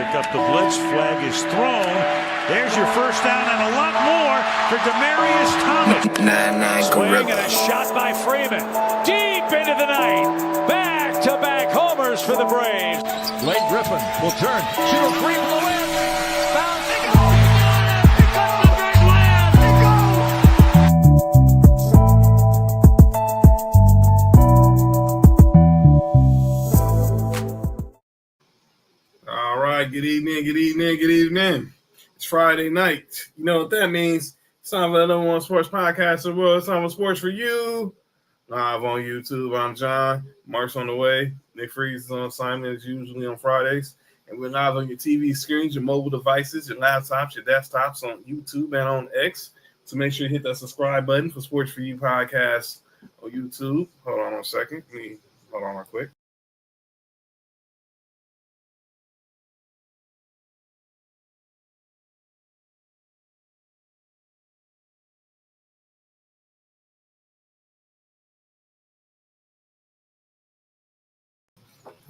pick up the blitz. Flag is thrown. There's your first down and a lot more for Demaryius Thomas. Swing and a shot by Freeman. Deep into the night. Back-to-back homers for the Braves. Blake Griffin will turn. 2-3 from the wind. Bounce. They go. They cut the big land. They go. All right. Good evening. It's Friday night. You know what that means. It's time for the number one sports podcast in the world. It's time for Sports4U. Live on YouTube. I'm John. Mark's on the way. Nick Freeze is on assignment as usually on Fridays. And we're live on your TV screens, your mobile devices, your laptops, your desktops on YouTube and on X. So make sure you hit that subscribe button for Sports4U podcast on YouTube. Hold on a second. Hold on real quick.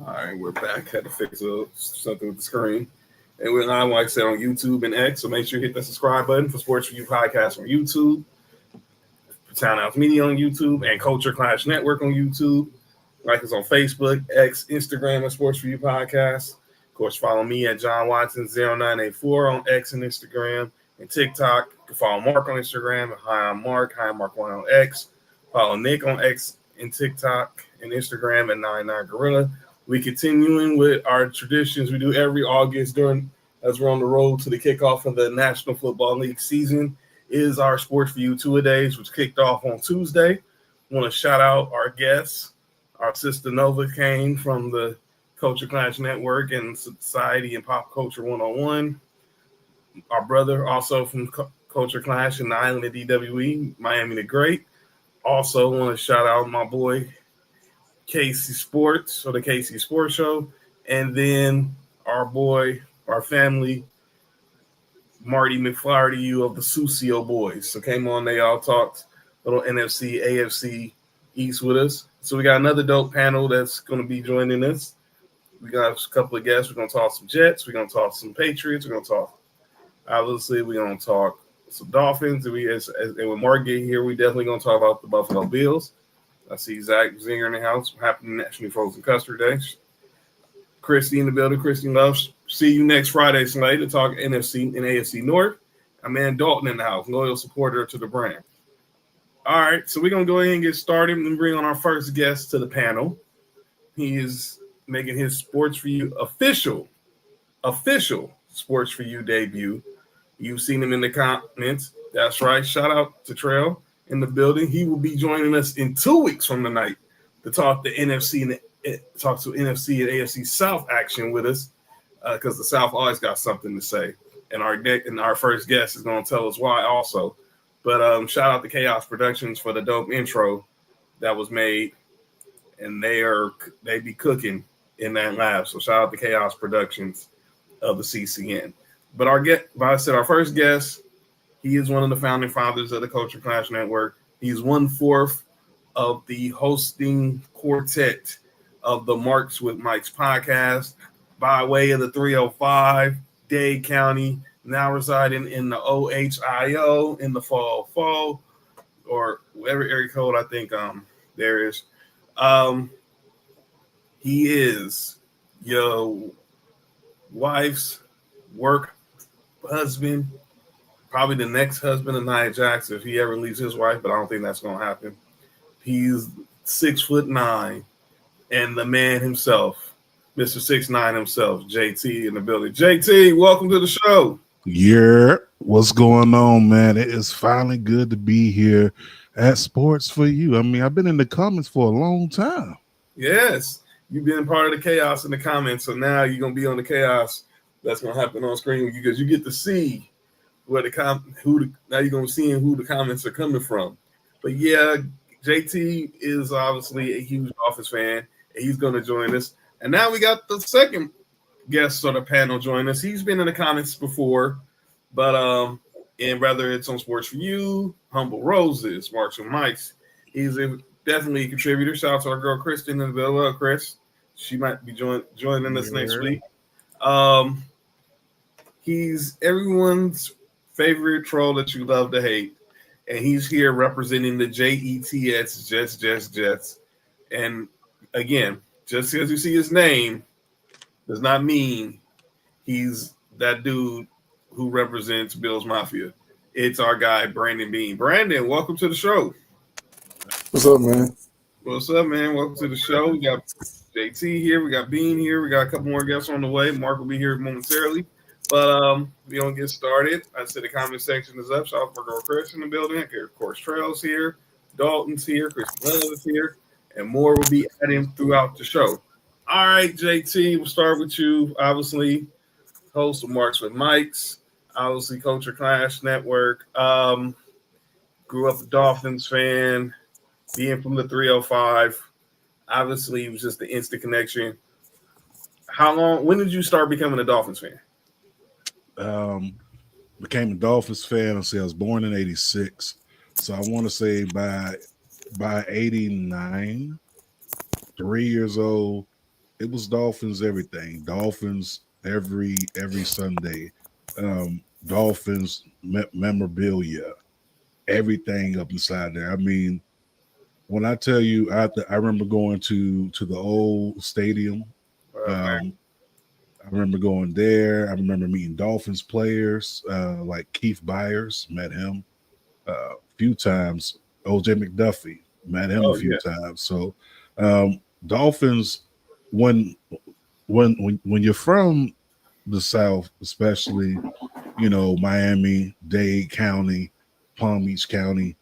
All right, we're back. Had to fix something with the screen. And we're live, like I said, on YouTube and X. So make sure you hit the subscribe button for Sports4U podcast on YouTube, Townhouse Media on YouTube, and Culture Clash Network on YouTube. Like us on Facebook, X, Instagram, and Sports4U podcast. Of course, follow me at John Watson0984 on X and Instagram and TikTok. You can follow Mark on Instagram. Hi, I'm Mark. Hi, I'm Mark1 on X. Follow Nick on X and TikTok and Instagram at 99Gorilla. We continuing with our traditions we do every August as we're on the road to the kickoff of the National Football League season is our Sports4U Two-A-Days, which kicked off on Tuesday. I want to shout out our guests. Our sister Nova Kane from the Culture Clash Network and Society and Pop Culture 101. Our brother also from Culture Clash and the Island of DWE, Miami the Great. Also want to shout out my boy KC Sports, or the KC Sports Show, and then our family, Marty McFlaherty of the Sucio Boys. So came on, they all talked a little NFC, AFC East with us. So we got another dope panel that's going to be joining us. We got a couple of guests. We're going to talk some Jets. We're going to talk some Patriots. We're going to talk, obviously, we're going to talk some Dolphins. And when Mark get here, we definitely going to talk about the Buffalo Bills. I see Zach Zinger in the house. Happy National Frozen Custard Day. Christy in the building. Christy Loves. See you next Friday tonight to talk NFC and AFC North. I'm man Dalton in the house, loyal supporter to the brand. All right, so we're going to go ahead and get started and bring on our first guest to the panel. He is making his Sports4U official Sports4U debut. You've seen him in the comments. That's right. Shout out to Trail in the building. He will be joining us in 2 weeks from tonight to talk the NFC and NFC and AFC South action with us, because the South always got something to say. And our first guest is going to tell us why also. But shout out to Chaos Productions for the dope intro that was made, and they be cooking in that lab. So shout out to Chaos Productions of the CCN. But our first guest. He is one of the founding fathers of the Culture Clash Network. He's 1/4 of the hosting quartet of the Marks with Mike's podcast by way of the 305, Dade County, now residing in the OHIO in the fall, or whatever area code I think there is. He is your wife's work husband, probably the next husband of Nia Jackson if he ever leaves his wife, but I don't think that's going to happen. He's 6'9", and the man himself, Mr. 6'9" himself, JT in the building. JT, welcome to the show. Yeah, what's going on, man? It is finally good to be here at Sports4U. I mean, I've been in the comments for a long time. Yes, you've been part of the chaos in the comments, so now you're going to be on the chaos that's going to happen on screen with you, because you get to see now you're going to see who the comments are coming from. But yeah, JT is obviously a huge Office fan, and he's going to join us. And now we got the second guest on the panel join us. He's been in the comments before, but and whether it's on Sports4U, Humble Roses, Marks and Mikes, he's definitely a contributor. Shout out to our girl Kristen in the building. Chris, she might be joining us next week. He's everyone's favorite troll that you love to hate. And he's here representing the Jets, Jets. And again, just because you see his name does not mean he's that dude who represents Bills Mafia. It's our guy, Brandon Bean. Brandon, welcome to the show. What's up, man? What's up, man? Welcome to the show. We got JT here. We got Bean here. We got a couple more guests on the way. Mark will be here momentarily. But we don't get started. I said the comment section is up. Shout out for Chris in the building. Of course, Trail's here. Dalton's here. Chris Love is here. And more will be added throughout the show. All right, JT, we'll start with you. Obviously, host of Marks with Mikes. Obviously, Culture Clash Network. Grew up a Dolphins fan. Being from the 305. Obviously, it was just the instant connection. When did you start becoming a Dolphins fan? Became a Dolphins fan. I was born in '86, so I want to say by '89, 3 years old, it was Dolphins everything. Dolphins every Sunday. Dolphins memorabilia, everything up inside there. I mean, when I tell you, I remember going to the old stadium. I remember going there. I remember meeting Dolphins players like Keith Byers, met him a few times. OJ McDuffie, met him a few times. So Dolphins, when you're from the South, especially, Miami, Dade County, Palm Beach County,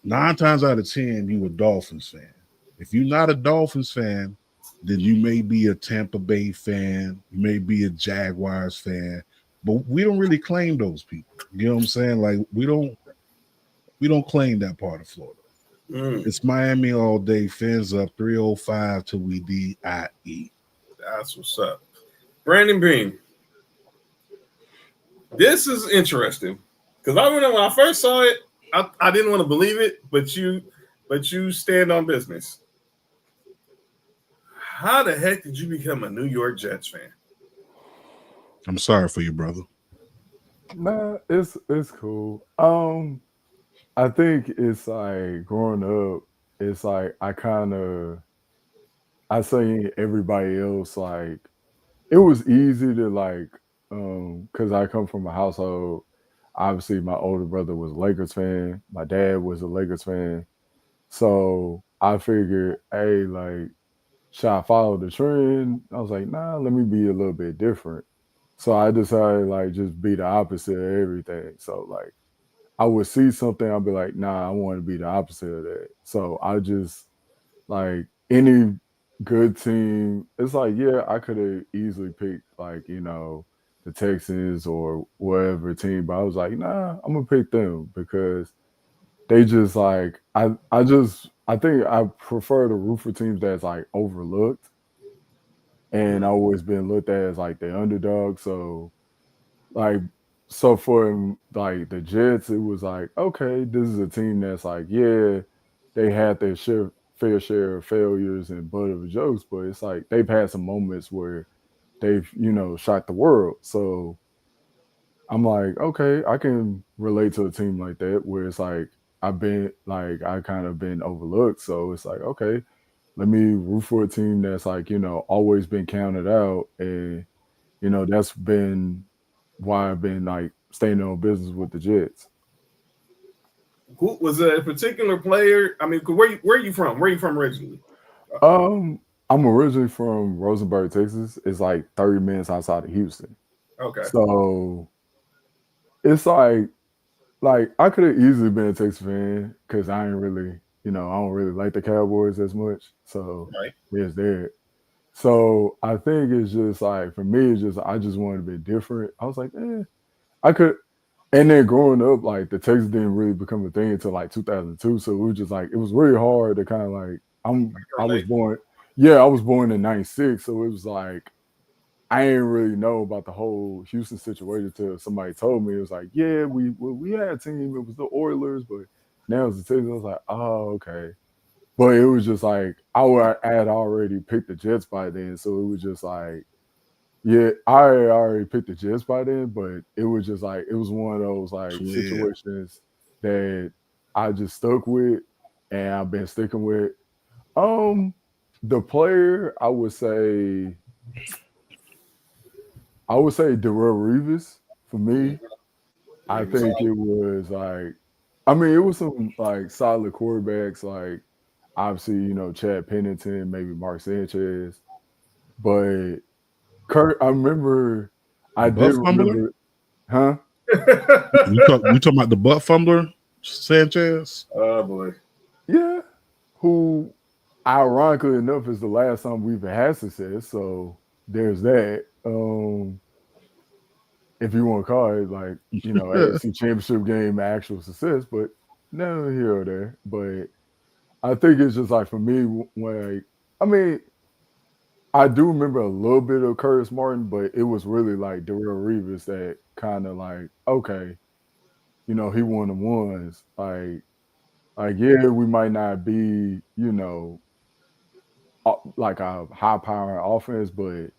9 times out of 10, you a Dolphins fan. If you're not a Dolphins fan, then you may be a Tampa Bay fan, you may be a Jaguars fan, but we don't really claim those people. You know what I'm saying? Like we don't claim that part of Florida. It's Miami all day. Fans up 305 till we die. That's what's up. Brandon Bean. This is interesting because I remember when I first saw it, I didn't want to believe it, but you stand on business. How the heck did you become a New York Jets fan? I'm sorry for you, brother. Nah, it's cool. I think it's like growing up, it's like I say everybody else, like it was easy to like because I come from a household. Obviously, my older brother was a Lakers fan. My dad was a Lakers fan. So I figured, hey, like, should I follow the trend? I was like, nah, let me be a little bit different. So I decided, like, just be the opposite of everything. So, like, I would see something, I'd be like, nah, I want to be the opposite of that. So I just, like, any good team, it's like, yeah, I could have easily picked, like, the Texans or whatever team, but I was like, nah, I'm gonna pick them because they just like I think I prefer to root for teams that's like overlooked and always been looked at as like the underdog. So like for like the Jets, it was like, okay, this is a team that's like, yeah, they had their fair share of failures and butt of jokes, but it's like they've had some moments where they've, shocked the world. So I'm like, okay, I can relate to a team like that where it's like I kind of been overlooked. So it's like, okay, let me root for a team that's like, always been counted out. And, that's been why I've been like staying on business with the Jets. Who was a particular player? I mean, where are you from? Where are you from originally? I'm originally from Rosenberg, Texas. It's like 30 minutes outside of Houston. Okay. So it's like I could have easily been a Texas fan because I ain't really, I don't really like the Cowboys as much. So there's that. So I think it's just like for me, it's just I just wanted to be different. I was like, I could. And then growing up, like the Texans didn't really become a thing until like 2002. So it was just like it was really hard to kind of like I was born in '96, so it was like I didn't really know about the whole Houston situation until somebody told me. It was like, yeah, we had a team. It was the Oilers, but now it's the Texans. I was like, oh, okay. But it was just like I had already picked the Jets by then, so it was just like, Yeah, I already picked the Jets by then, but it was just like it was one of those like situations that I just stuck with, and I've been sticking with. The player I would say Darrell Reeves for me. I think it was like, I mean, it was some like solid quarterbacks, like obviously, Chad Pennington, maybe Mark Sanchez, but Kurt, I did Butt fumbler? remember, huh? You talking about the butt fumbler, Sanchez? Oh boy. Yeah, who ironically enough is the last time we've had success. So there's that. If you want to call it like, AFC championship game actual success, but no here or there. But I think it's just like for me, I mean, I do remember a little bit of Curtis Martin, but it was really like Darrell Reeves that kind of like, okay, he won the ones. Like, yeah, we might not be, like a high power offense, but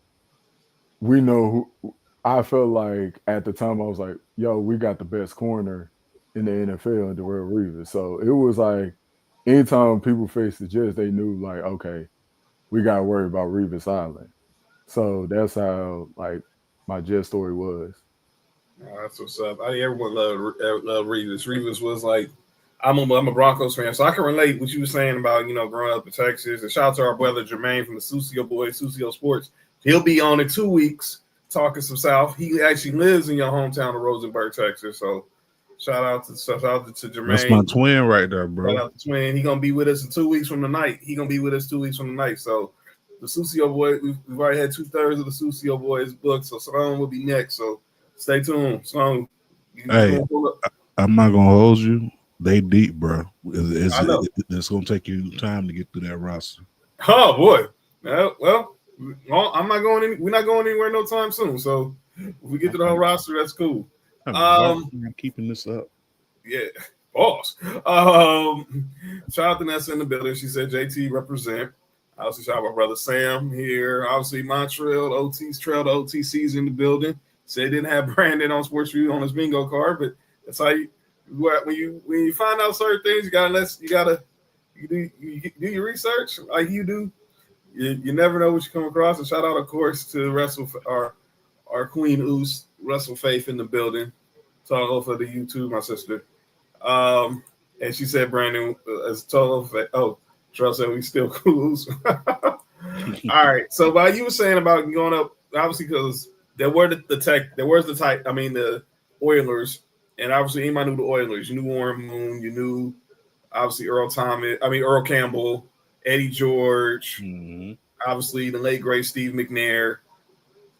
we know who. I felt like at the time I was like, yo, we got the best corner in the NFL in Darrell Reeves. So it was like anytime people faced the Jets, they knew like, okay, we got to worry about Reeves Island. So that's how like my Jet story was. Oh, that's what's up. I think everyone loved Reeves. Reeves was like, I'm a Broncos fan, so I can relate what you were saying about growing up in Texas. And shout out to our brother Jermaine from the Susio Boys, Susio Sports. He'll be on in 2 weeks talking some South. He actually lives in your hometown of Rosenberg, Texas. So shout out to Jermaine. That's my twin right there, bro. Shout out to twin. He gonna be with us in 2 weeks from tonight. So the Susio Boys, we've already had 2/3 of the Susio Boys booked. So Sloan will be next. So stay tuned. Sloan. Hey, I'm not gonna hold you. They deep, bro. It's gonna take you time to get through that roster. Oh boy. Well, I'm not going we're not going anywhere no time soon. So if we get to the whole roster, that's cool. I'm keeping this up. Yeah, boss. Shout out to Nessa in the building. She said JT represent. Obviously, shout out my brother Sam here. Obviously, Montreal, OT's trail, the OTC's in the building. Said didn't have Brandon on Sports4U on his bingo card, but that's how you when you find out certain things, you gotta do your research like you do. You never know what you come across. And shout out, of course, to our Queen Oos, Russell Faith in the building. Talk for the YouTube, my sister. And she said Brandon as total. Oh, Charles said we still cool. All right. So while you were saying about going up, obviously because there were the Oilers, and obviously anybody knew the Oilers. You knew Warren Moon. You knew obviously Earl Campbell, Eddie George. Mm-hmm. Obviously the late great Steve McNair.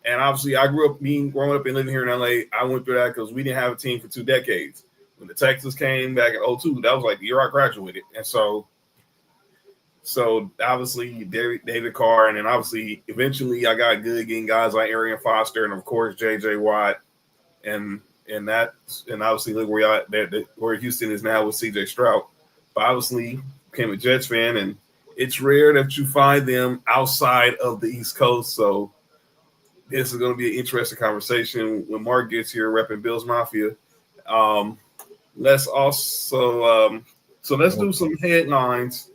And obviously I grew up growing up and living here in LA. I went through that because we didn't have a team for 2 decades. When the Texans came back in 2002, that was like the year I graduated. And so obviously David Carr, and then obviously eventually I got good getting guys like Arian Foster and of course JJ Watt, and obviously look where Houston is now with CJ Stroud. But obviously became a Jets fan, and it's rare that you find them outside of the East Coast. So this is going to be an interesting conversation when Mark gets here repping Bills Mafia. Let's also let's do some headlines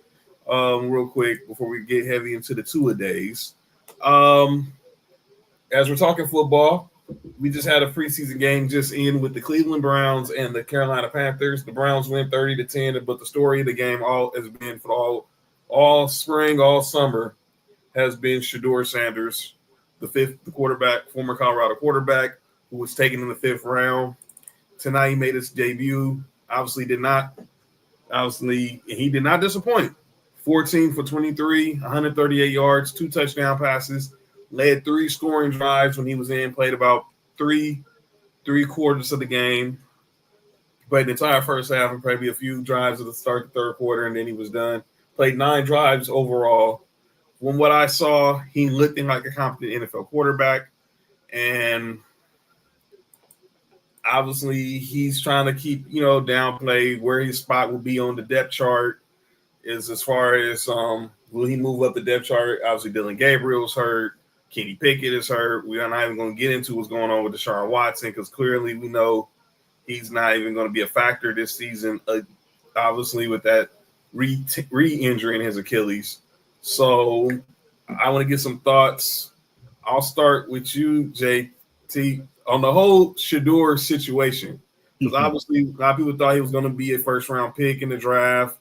real quick before we get heavy into the two-a-days. As we're talking football, we just had a preseason game just in with the Cleveland Browns and the Carolina Panthers. The Browns win 30-10, but the story of the game has been for all spring, all summer, has been Shedeur Sanders, the quarterback, former Colorado quarterback, who was taken in the 5th round. Tonight he made his debut. He did not disappoint. 14 for 23, 138 yards, 2 touchdown passes, led 3 scoring drives when he was in, played about three quarters of the game. Played the entire first half and probably a few drives at the start of the 3rd quarter, and then he was done. Played 9 drives overall. From what I saw, he looked like a competent NFL quarterback, and obviously he's trying to keep, downplay where his spot will be on the depth chart. Is as far as will he move up the depth chart? Obviously Dylan Gabriel's hurt. Kenny Pickett is hurt. We are not even going to get into what's going on with Deshaun Watson because clearly we know he's not even going to be a factor this season, obviously with that re-injuring his Achilles. So I want to get some thoughts. I'll start with you, JT, on the whole Shedeur situation. Because obviously a lot of people thought he was going to be a first-round pick in the draft.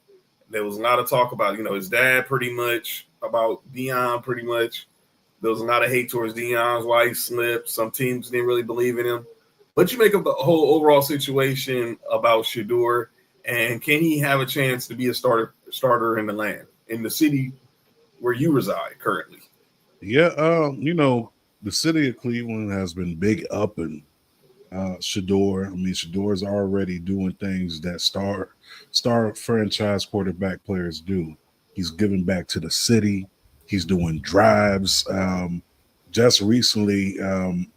There was a lot of talk about, his dad pretty much, about Deion pretty much. There was a lot of hate towards Deion's why he slipped. Some teams didn't really believe in him. What you make of the whole overall situation about Shedeur, and can he have a chance to be a starter in the land, in the city where you reside currently? Yeah, the city of Cleveland has been big up in Shedeur. I mean, Shedeur already doing things that star franchise quarterback players do. He's giving back to the city. He's doing drives. Just recently, an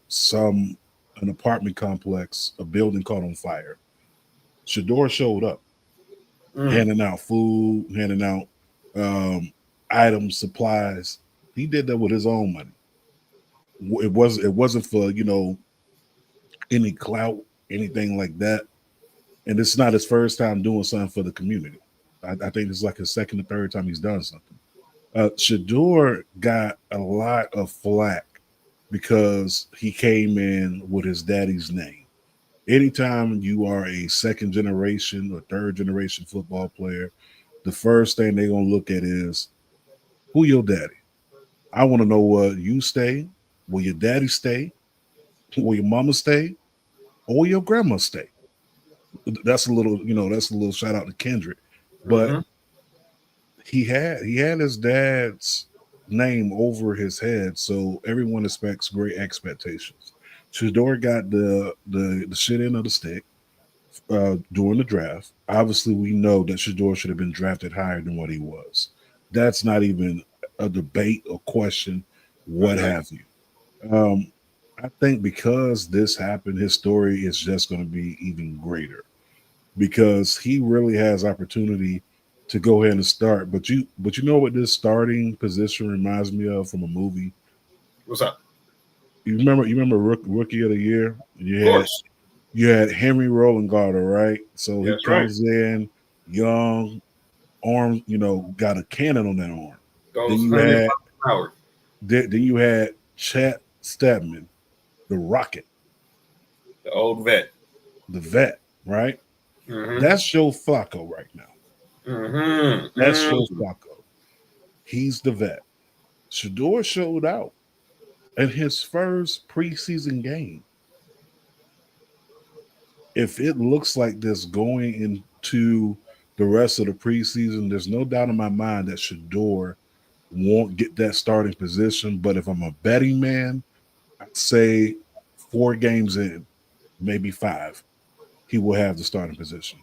apartment complex, a building caught on fire. Shedeur showed up, handing out food, handing out items, supplies. He did that with his own money. It wasn't for any clout, anything like that. And it's not his first time doing something for the community. I think it's like his second or third time he's done something. Shedeur got a lot of flack because he came in with his daddy's name. Anytime you are a second generation or third generation football player, the first thing they're going to look at is, who your daddy? I want to know where you stay, where your daddy stay, where your mama stay, or where your grandma stay. That's a little shout out to Kendrick. But he had his dad's name over his head, so everyone expects great expectations. Shedeur got the shit end of the stick during the draft. Obviously, we know that Shedeur should have been drafted higher than what he was. That's not even a debate or question, what have you. I think because this happened, his story is just going to be even greater because he really has opportunity to go ahead and start. But you know what this starting position reminds me of from a movie? What's up? You remember Rookie of the Year? You had Henry Rollingardle, right? So he comes in young, arm, got a cannon on that arm. Then you had Chet Stedman, the Rocket, the old vet, right? That's Joe Flacco right now. That's Joe Flacco. He's the vet. Shedeur showed out in his first preseason game. If it looks like this going into the rest of the preseason, there's no doubt in my mind that Shedeur won't get that starting position. But if I'm a betting man, I'd say 4 games in, maybe 5, he will have the starting position.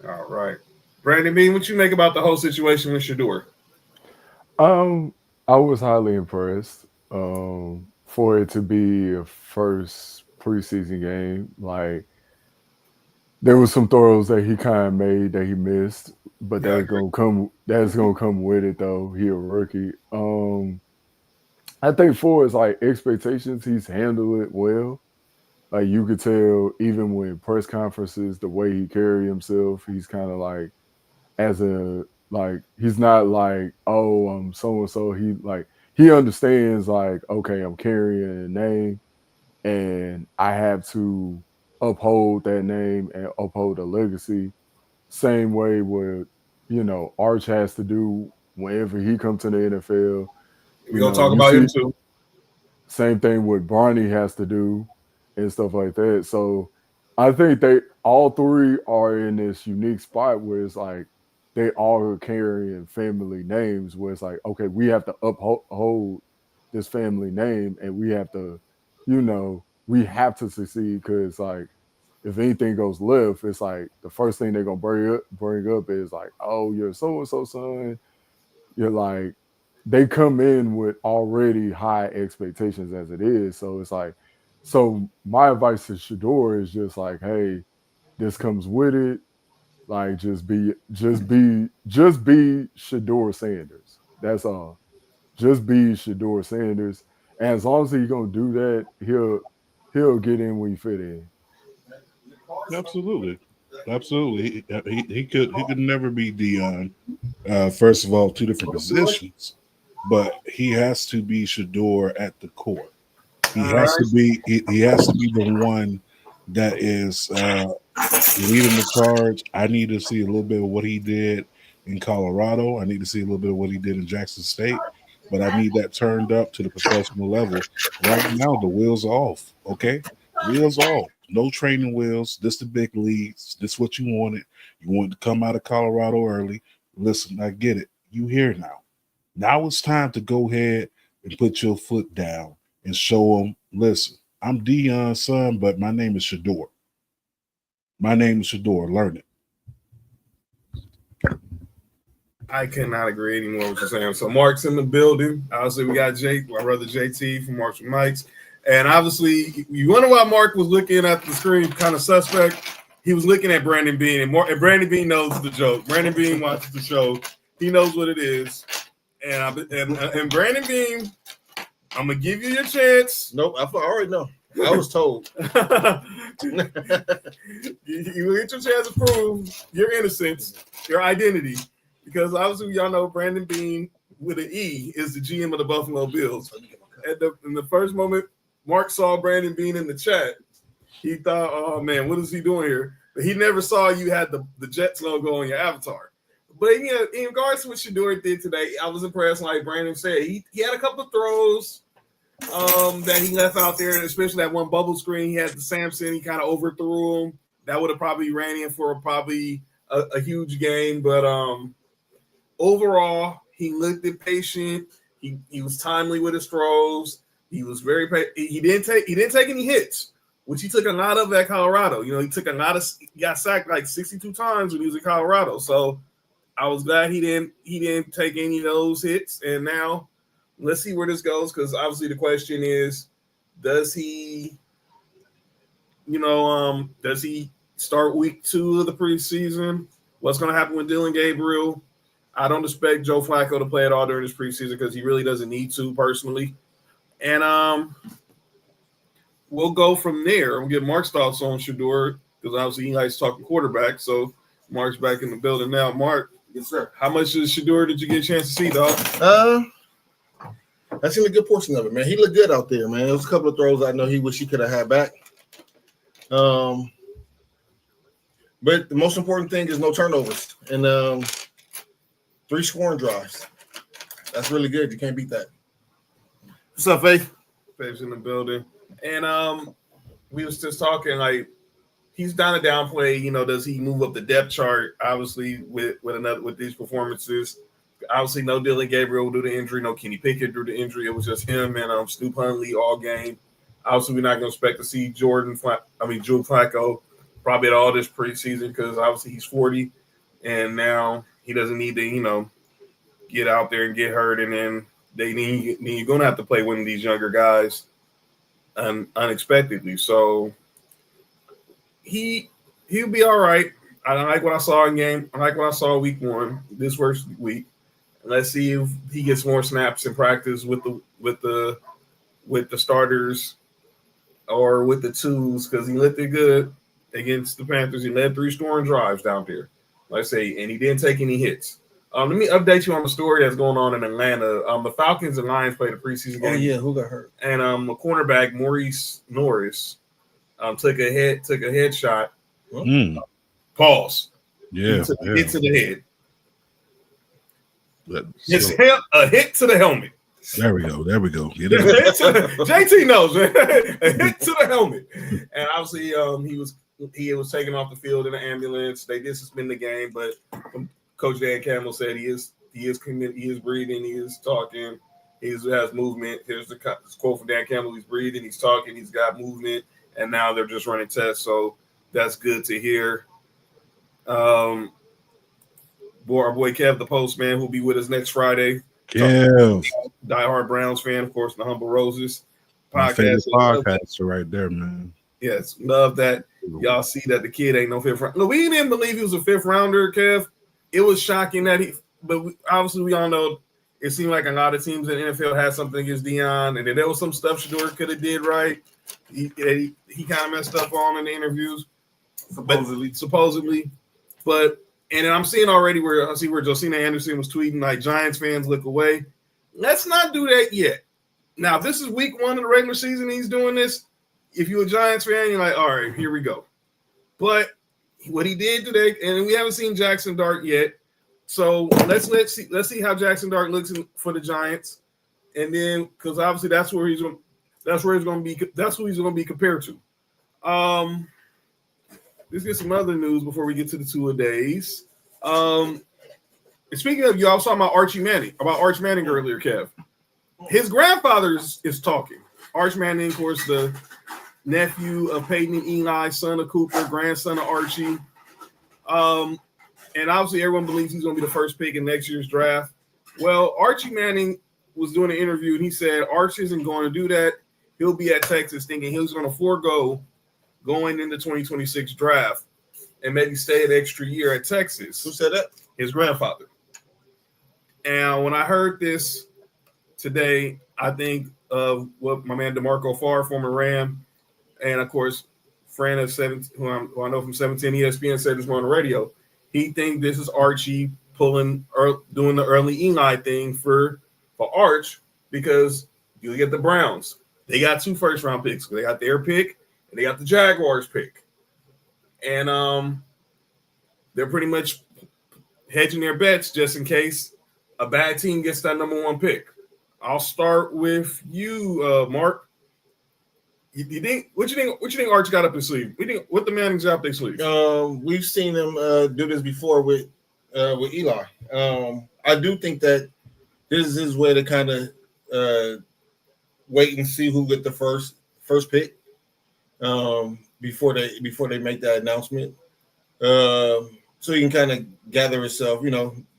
All right. Brandon Bean, what you make about the whole situation with Shedeur? I was highly impressed for it to be a first preseason game. Like, there was some throws that he kind of made that he missed, but that's gonna come with it though. He a rookie. I think for his expectations, he's handled it well. Like, you could tell even with press conferences, the way he carried himself, he's kind of like he's not like, oh, I'm so and so. He understands okay, I'm carrying a name and I have to uphold that name and uphold the legacy. Same way with Arch has to do whenever he comes to the NFL. We're gonna talk about him too. Same thing with Barney has to do and stuff like that. So I think they all three are in this unique spot where it's like they all are carrying family names where it's like, okay, we have to uphold this family name and we have to, we have to succeed because if anything goes left, it's like the first thing they're gonna bring up is like, oh, you're so and so son. You're like, they come in with already high expectations as it is. So it's like, so my advice to Shedeur is just like, hey, this comes with it. Like, just be Shedeur Sanders. That's all. Just be Shedeur Sanders. And as long as he's gonna do that, he'll get in when you fit in. Absolutely. He could never be Dion. First of all, two different positions, but he has to be Shador at the core. He has to be the one that is leading the charge. I need to see a little bit of what he did in Colorado. I need to see a little bit of what he did in Jackson State, but I need that turned up to the professional level. Right now, the wheels are off. Okay, wheels off. No training wheels. This the big leagues. This what you wanted. You wanted to come out of Colorado early. Listen, I get it. You here now. Now it's time to go ahead and put your foot down and show them, listen, I'm Dion's son, but my name is Shador. Learn it. I cannot agree anymore with what you're saying. So Mark's in the building. Obviously, we got my brother JT from Marks and Mikes. And obviously, you wonder why Mark was looking at the screen kind of suspect. He was looking at Brandon Bean, and Brandon Bean knows the joke. Brandon Bean watches the show. He knows what it is. And Brandon Bean, I'm going to give you your chance. Nope, I already know. I was told. You get your chance to prove your innocence, your identity. Because obviously, y'all know Brandon Bean with an E is the GM of the Buffalo Bills. In the first moment, Mark saw Brandon Bean in the chat. He thought, oh, man, what is he doing here? But he never saw you had the Jets logo on your avatar. But in regards to what Shador did today, I was impressed. Like Brandon said, he had a couple of throws that he left out there, especially that one bubble screen. He had the Samson. He kind of overthrew him. That would have probably ran in for a huge game. But overall, he looked patient. He was timely with his throws. He was very he didn't take any hits, which he took a lot of at Colorado. You know, he got sacked like 62 times when he was in Colorado. So I was glad he didn't take any of those hits. And now let's see where this goes, because obviously the question is, does he start week 2 of the preseason? What's going to happen with Dylan Gabriel? I don't expect Joe Flacco to play at all during this preseason because he really doesn't need to personally. And we'll go from there. We'll get Mark's thoughts on Shador because obviously he likes talking quarterback. So Mark's back in the building now. Mark, yes, sir. How much of Shador did you get a chance to see, dog? I seen a good portion of it, man. He looked good out there, man. There was a couple of throws I know he wish he could have had back. But the most important thing is no turnovers and 3 scoring drives. That's really good. You can't beat that. What's up, Faith? Faith's in the building. And we was just talking, like, he's down to downplay, does he move up the depth chart, obviously, with these performances. Obviously, no Dylan Gabriel due to injury, no Kenny Pickett due to injury. It was just him and Snoop Huntley all game. Obviously, we're not going to expect to see Joe Flacco probably at all this preseason because obviously he's 40, and now he doesn't need to, get out there and get hurt, and then you're going to have to play one of these younger guys unexpectedly. So he'll be all right. I like what I saw in game. I like what I saw week 1, this first week. Let's see if he gets more snaps in practice with the starters or with the twos, because he looked good against the Panthers. He led 3 scoring drives down there, like I say, and he didn't take any hits. Let me update you on the story that's going on in Atlanta. The Falcons and Lions played a preseason game. Oh yeah, who got hurt? And the cornerback Maurice Norris took a headshot. Pause. Yeah, he took a hit to the head. A hit to the helmet. There we go. JT knows, man. A hit to the helmet. And obviously, he was taken off the field in an ambulance. They did suspend the game, but Coach Dan Campbell said he is committed, he is breathing, he is talking, he has movement. Here's the quote from Dan Campbell: he's breathing, he's talking, he's got movement, and now they're just running tests. So that's good to hear. Our boy Kev, the postman, who'll be with us next Friday. Kev, diehard Browns fan, of course, the Humble Roses podcaster right there, man. Yes, love that. Y'all see that the kid ain't no 5th round. No, we didn't believe he was a 5th rounder, Kev. It was shocking that obviously we all know it seemed like a lot of teams in the NFL had something against Deion, and then there was some stuff Shador could have did right. He kind of messed up on in the interviews, supposedly. But and then I'm seeing already where Josina Anderson was tweeting like Giants fans look away. Let's not do that yet. Now, if this is week 1 of the regular season, he's doing this. If you're a Giants fan, you're like, all right, here we go. But what he did today, and we haven't seen Jackson Dart yet. So let's see how Jackson Dart looks for the Giants, and then because obviously that's who he's going to be compared to. Let's get some other news before we get to the two-a-days. Speaking of, you all saw about Arch Manning earlier, Kev. His grandfather is talking. Arch Manning, of course, the nephew of Peyton and Eli, son of Cooper, grandson of Archie. And obviously everyone believes he's going to be the first pick in next year's draft. Well, Archie Manning was doing an interview, and he said Arch isn't going to do that. He'll be at Texas thinking he was going to forego going into 2026 draft and maybe stay an extra year at Texas. Who said that? His grandfather. And when I heard this today, I think of what my man DeMarco Farr, former Ram, and of course, Fran of 7, who I know from 710 ESPN said this on the radio. He thinks this is Archie doing the early Eli thing for Arch because you get the Browns. They got 2 first-round picks. They got their pick and they got the Jaguars pick. And they're pretty much hedging their bets just in case a bad team gets that number 1 pick. I'll start with you, Mark. What you think Arch got up his sleeve? What the Mannings got up their sleeve? We've seen him do this before with Eli. I do think that this is his way to kind of wait and see who get the first pick before they make that announcement. So he can kind of gather himself,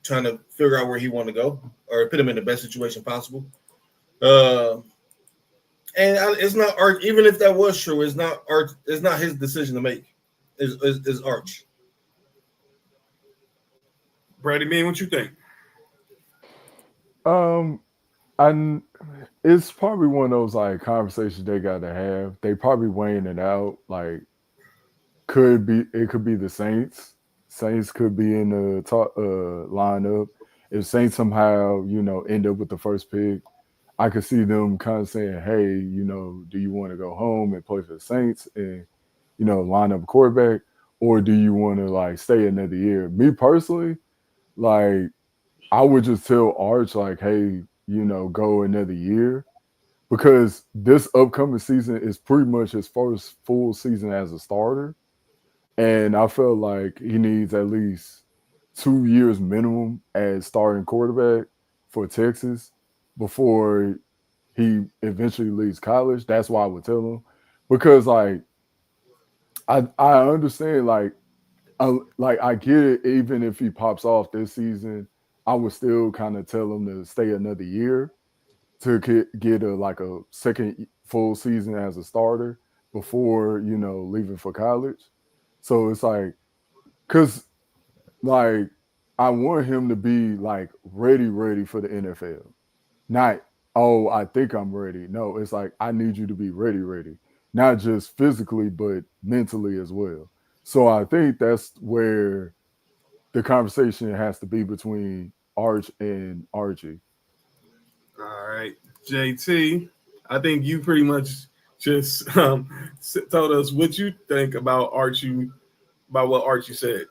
trying to figure out where he want to go or put him in the best situation possible. And it's not Arch. Even if that was true, it's not Arch. It's not his decision to make. It's Arch. Brady, man, what you think? It's probably one of those like conversations they got to have. They probably weighing it out. Like, it could be the Saints. Saints could be in the top lineup. If Saints somehow end up with the first pick, I could see them kind of saying, hey, do you want to go home and play for the Saints and, line up a quarterback? Or do you want to, like, stay another year? Me personally, like, I would just tell Arch, like, hey, go another year. Because this upcoming season is pretty much his first full season as a starter. And I feel like he needs at least 2 years minimum as starting quarterback for Texas before he eventually leaves college. That's why I would tell him, because like I understand, like I get it. Even if he pops off this season, I would still kind of tell him to stay another year to get a second full season as a starter before leaving for college. So it's like, because like I want him to be like ready for the NFL. Not, oh, I think I'm ready. No, it's like, I need you to be ready. Not just physically, but mentally as well. So I think that's where the conversation has to be between Arch and Archie. All right, JT, I think you pretty much just told us what you think about Archie, about what Archie said.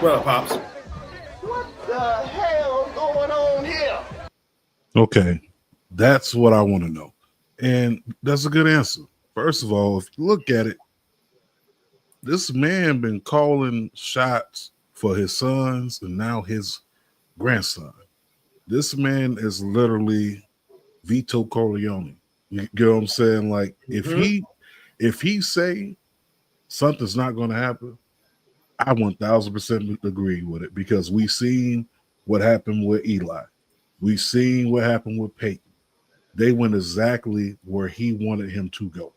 Well, Pops. What the hell going on here? Okay, that's what I want to know. And that's a good answer. First of all, if you look at it, this man been calling shots for his sons and now his grandson. This man is literally Vito Corleone. You get what I'm saying? Like, if he say something's not going to happen, I 1,000% agree with it, because we seen what happened with Eli. We seen what happened with Peyton. They went exactly where he wanted him to go.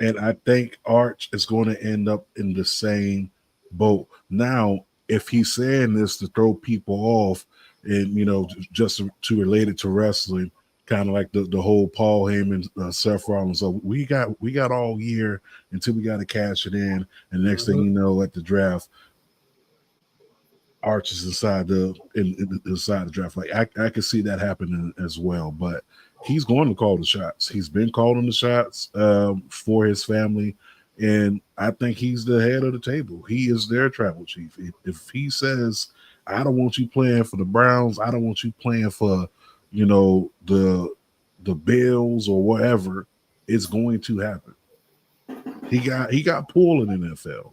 And I think Arch is going to end up in the same boat. Now, if he's saying this to throw people off, And just to relate it to wrestling, kind of like the whole Paul Heyman, Seth Rollins. So we got all year until we got to cash it in, and next thing you know, at the draft, Arch is inside the draft. Like I could see that happening as well, but he's going to call the shots. He's been calling the shots for his family, and I think he's the head of the table. He is their travel chief. If he says, I don't want you playing for the Browns, I don't want you playing for the Bills or whatever, it's going to happen. He got pull in the NFL.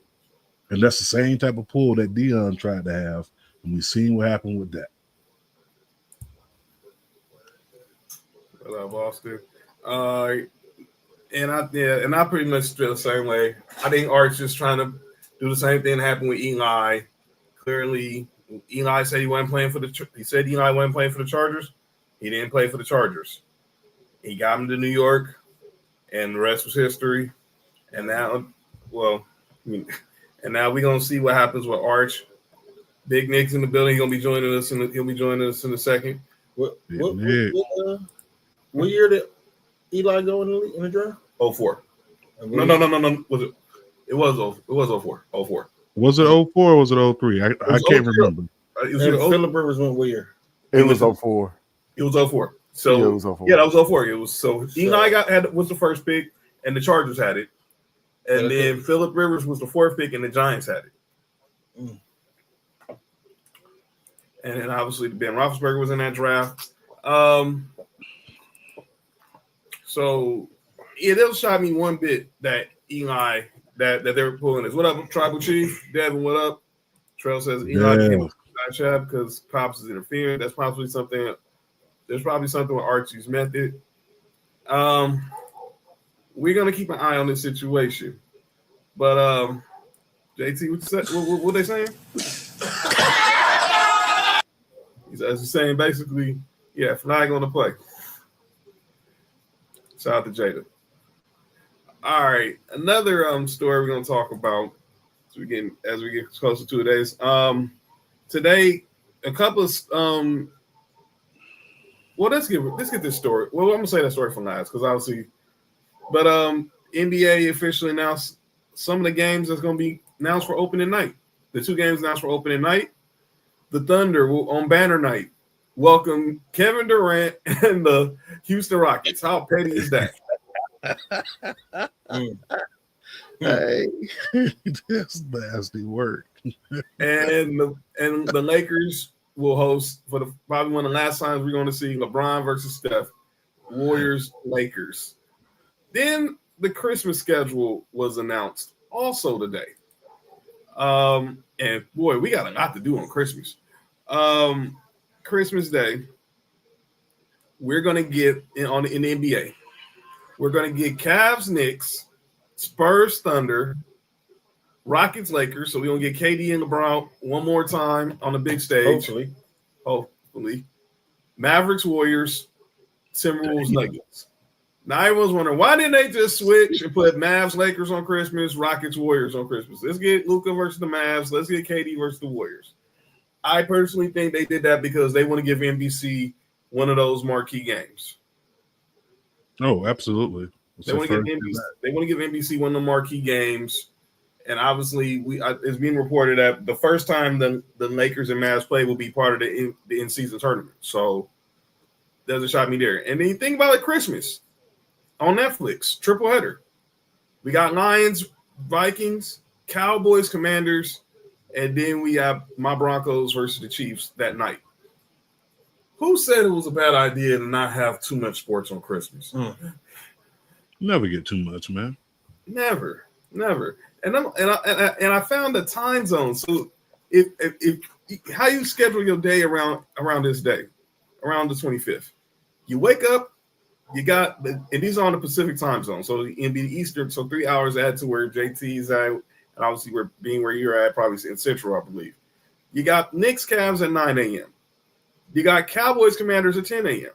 And that's the same type of pull that Dion tried to have, and we've seen what happened with that. What up, Austin? And I pretty much feel the same way. I think Arch is trying to do the same thing that happened with Eli. Clearly, Eli said he wasn't playing for the Chargers. He didn't play for the Chargers. He got him to New York, and the rest was history. And now, and now we're gonna see what happens with Arch. Big Nick's in the building. He'll be joining us in a second. What year did Eli go in the draft? 04. No. It was 04. 04. Was it 04 or was it 03? I can't remember. Phillip Rivers went what year? It was 04. It was 04. So yeah, it was 04. Yeah, that was 04. It was so Eli was the first pick, and the Chargers had it. And then Phillip Rivers was the fourth pick, and the Giants had it. And then obviously Ben Roethlisberger was in that draft. So it doesn't shock me one bit that Eli that they're pulling this. What up, Tribal Chief? Devin, what up? Trail says Eli came with shot because Pops is interfering. That's possibly something. There's probably something with Archie's method. We're gonna keep an eye on this situation. But JT, what they saying? He's saying basically, yeah, Fly going to play. Shout out to Jada. All right, another story we're going to talk about as we get closer to the days. Today, a couple of let's get this story. Well, I'm going to say that story for last because obviously, but NBA officially announced some of the games that's going to be announced for opening night. The two games announced for opening night. The Thunder will, on banner night, welcome Kevin Durant and the Houston Rockets. How petty is that? Hey, that's nasty work. And the Lakers will host for probably one of the last times we're going to see LeBron versus Steph. Warriors, Lakers. Then the Christmas schedule was announced also today. And boy, we got a lot to do on Christmas. Christmas Day, we're gonna get in the NBA. We're gonna get Cavs, Knicks, Spurs, Thunder, Rockets, Lakers. So we're gonna get KD and LeBron one more time on the big stage. Hopefully. Mavericks, Warriors, Timberwolves, Nuggets. Now everyone's wondering why didn't they just switch and put Mavs, Lakers on Christmas, Rockets, Warriors on Christmas? Let's get Luka versus the Mavs. Let's get KD versus the Warriors. I personally think they did that because they want to give NBC one of those marquee games. Oh, absolutely. They want to give NBC one of the marquee games, and obviously, it's being reported that the first time the Lakers and Mavs play will be part of the in-season tournament. So doesn't shock me there. And then you think about it, Christmas on Netflix, triple header. We got Lions, Vikings, Cowboys, Commanders, and then we have my Broncos versus the Chiefs that night. Who said it was a bad idea to not have too much sports on Christmas? Never get too much, man. Never. And I found the time zone. So if how you schedule your day around this day, around the 25th, you wake up. You got and these are on the Pacific time zone, so it'd be Eastern, so 3 hours ahead to where JT's at, and obviously where you're at, probably in Central, I believe. You got Knicks, Cavs at 9 a.m. You got Cowboys, Commanders at 10 a.m.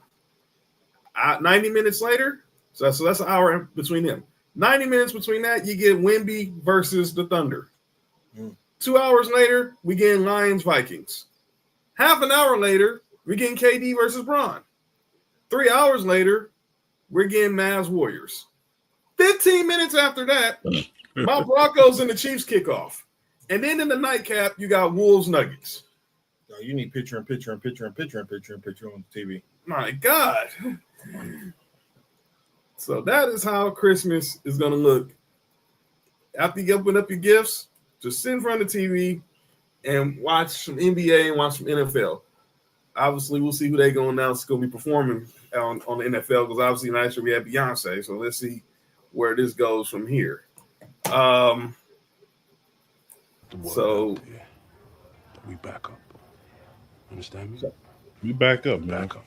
90 minutes later, so that's an hour between them. 90 minutes between that, you get Wemby versus the Thunder. 2 hours later, we get Lions, Vikings. Half an hour later, we're getting KD versus Bron. 3 hours later, we're getting Mavs Warriors. 15 minutes after that, my Broncos and the Chiefs kickoff. And then in the nightcap, you got Wolves Nuggets. No, you need picture on the TV. My God. So that is how Christmas is going to look. After you open up your gifts, just sit in front of the TV and watch some NBA and watch some NFL. Obviously, we'll see who they're going to announce is going to be performing on the NFL because obviously last year we had Beyonce. So let's see where this goes from here. So we back up. Understand me? We back up, man. Back up.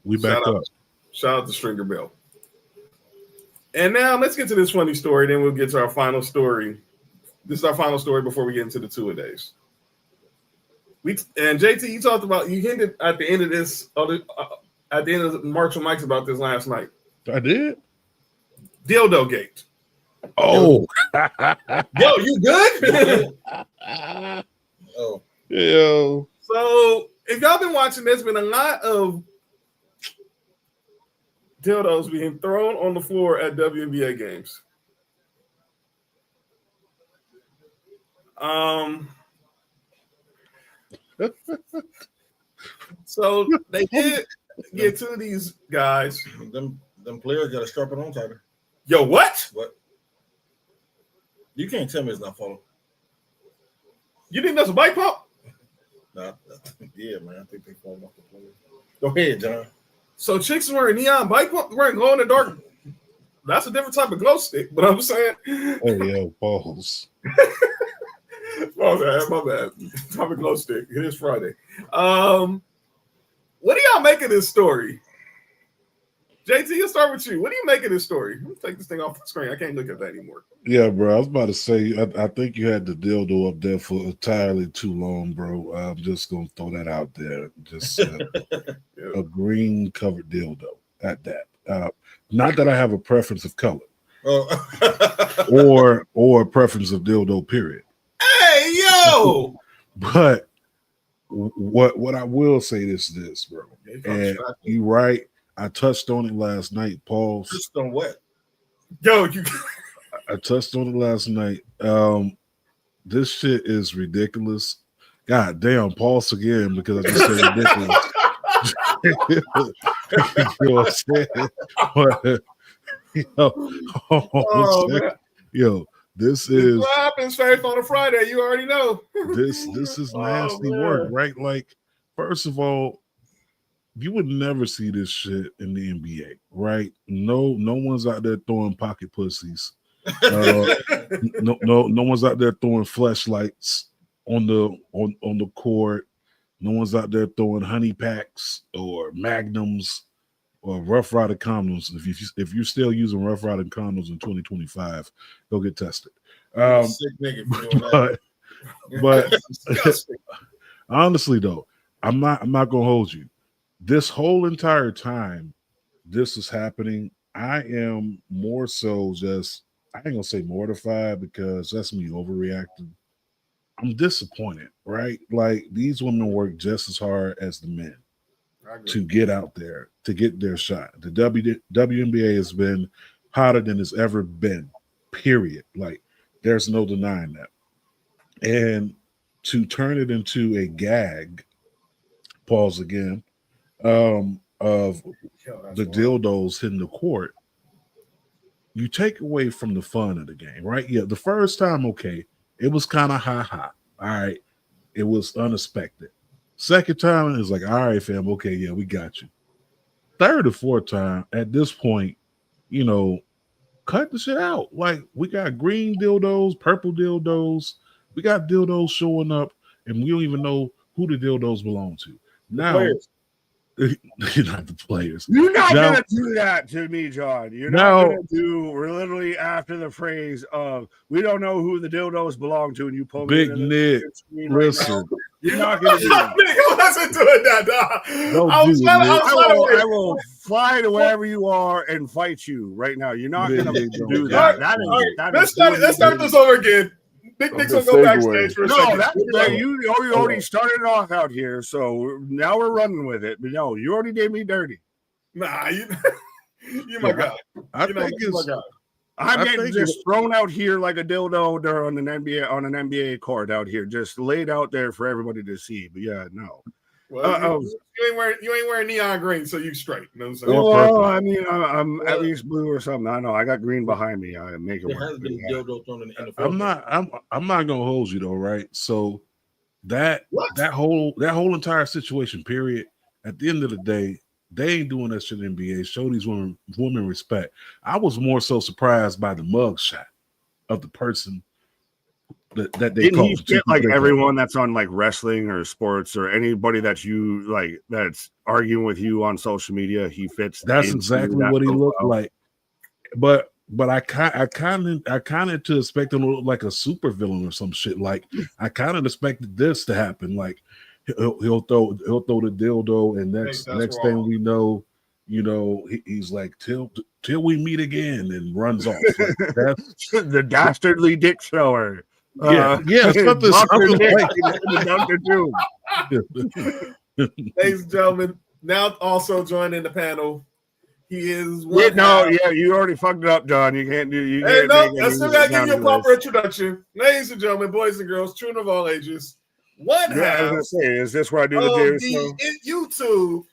We back up. Shout out to Stringer Bell. And now let's get to this funny story. Then we'll get to our final story. This is our final story before we get into the two-a-days. And JT, you hinted at the end of this, at the end of Marshall Mike's about this last night. I did. Dildo Gate. Oh, yo, you good? Oh, yo. So if y'all been watching, there's been a lot of dildos being thrown on the floor at WNBA games. So they did get two of these guys. them players got to strap it on tighter. Yo, what? What? You can't tell me it's not falling. You think that's a bike pump? Nah, yeah, man. I think they fall off the player. Go ahead, John. So chicks wearing neon bike pump, wearing glow in the dark. That's a different type of glow stick, but I'm saying. Oh, yeah, balls. My bad. Type of glow stick. It is Friday. What do y'all make of this story? JT, let's start with you. What do you make of this story? Let me take this thing off the screen. I can't look at that anymore. Yeah, bro. I was about to say, I think you had the dildo up there for entirely too long, bro. I'm just going to throw that out there. Just a green covered dildo at that. Not that I have a preference of color or a preference of dildo, period. Hey, yo! But what I will say is this, bro. And you're right. I touched on it last night, Paul. Touched on what? Yo, I touched on it last night. This shit is ridiculous. God damn, pause again because I just said ridiculous. You know what I'm saying? But, yo, this is what happens, Faith, on a Friday. You already know. This is nasty work, right? Like, first of all, you would never see this shit in the NBA, right? No one's out there throwing pocket pussies. No one's out there throwing fleshlights on the court. No one's out there throwing honey packs or magnums or Rough Rider condoms. If you're still using Rough Rider condoms in 2025, go get tested. Sick nigga for doing but honestly, though, I'm not gonna hold you. This whole entire time this is happening, I am more so just, I ain't gonna say mortified because that's me overreacting. I'm disappointed, right? Like, these women work just as hard as the men to get out there, to get their shot. The WNBA has been hotter than it's ever been, period. Like, there's no denying that. And to turn it into a gag, pause again, of the dildos hitting the court, you take away from the fun of the game, right? Yeah, the first time, okay, it was kind of ha-ha. All right, it was unexpected. Second time, it was like, all right, fam, okay, yeah, we got you. Third or fourth time, at this point, you know, cut the shit out. Like, we got green dildos, purple dildos. We got dildos showing up, and we don't even know who the dildos belong to. Now, you're not the players. You're not going to do that to me, John. You're not going to do. We're literally after the phrase of we don't know who the dildos belong to, and you pull Big Nick. Listen, you're not going to do that. I wasn't doing that, dog. I will fly to wherever you are and fight you right now. You're not going to do that. Let's start this over again. Big Nick's gonna go backstage for a second. You already started off out here, so now we're running with it. But no, you already did me dirty. Nah, you my guy. I think it's. I'm getting just thrown out here like a dildo during an NBA court out here, just laid out there for everybody to see. But yeah, no. Well, you ain't wearing neon green, so you straight. You know what I'm saying? Well, I mean, I'm at least blue or something. I know I got green behind me. I make it work. I'm not gonna hold you though, right? So that whole entire situation, period. At the end of the day, they ain't doing that shit in the NBA. Show these women respect. I was more so surprised by the mug shot of the person that they didn't he fit like everyone that's on like wrestling or sports or anybody that you like that's arguing with you on social media. He fits. That's exactly what he looked like. But I kind of to expect him to look like a super villain or some shit. Like I kind of expected this to happen. Like he'll throw the dildo, and next thing we know, he's like till we meet again, and runs off. Like, that's the dastardly dick shower. Something like Dr. Doom. Ladies and gentlemen, now also joining the panel. He is you already fucked it up, John. You can't do I still gotta give you a proper introduction. Ladies and gentlemen, boys and girls, children of all ages. I was gonna say, is this where I do the YouTube?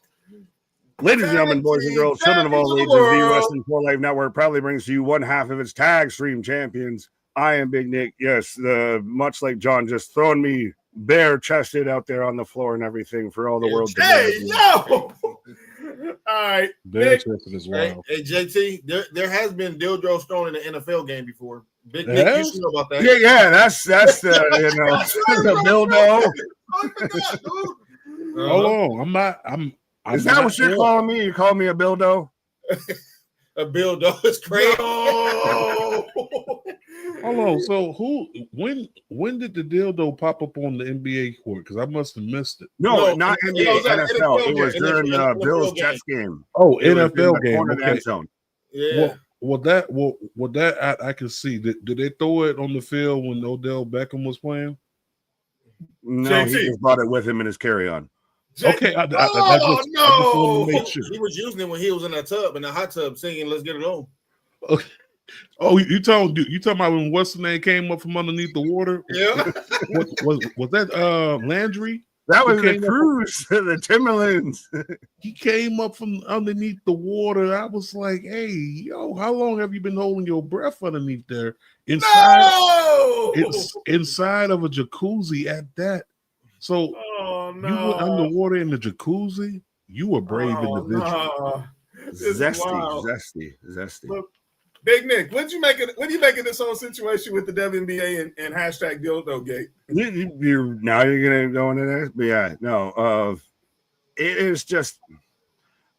Ladies and gentlemen, boys and girls, children of all ages, the Wrestling for Life Network proudly brings to you one half of its tag stream champions. I am Big Nick. Yes, much like John, just throwing me bare chested out there on the floor and everything for all the world. Hey, yo! All right, bare chested as well. Hey, JT, there has been dildos thrown in the NFL game before. Big Nick, you should know about that. Yeah, that's the dildo. Hold on, I'm. Is that what you're calling me? You call me a dildo? A dildo is crazy. No. Hold on. So when did the dildo pop up on the NBA court? Because I must have missed it. No, not NBA, NFL. It was during the Bills Jets game. Oh, NFL game. End zone. Yeah. Well, that I can see. Did they throw it on the field when Odell Beckham was playing? No, he just brought it with him in his carry-on. Okay, I just wanted to make sure. He was using it when he was in that tub, in the hot tub, singing "Let's Get It On." Okay. Oh, you talking about when what's the name came up from underneath the water? Yeah. Was that Landry? That was the Cruise, the Timberlands. He came up from underneath the water. I was like, hey, yo, how long have you been holding your breath underneath there? It's inside of a jacuzzi at that. So you were underwater in the jacuzzi. You were brave individual. No. Zesty. Look, Big Nick, what do you make of this whole situation with the WNBA and hashtag dildo gate? You're gonna go into this, but yeah, no. It is just,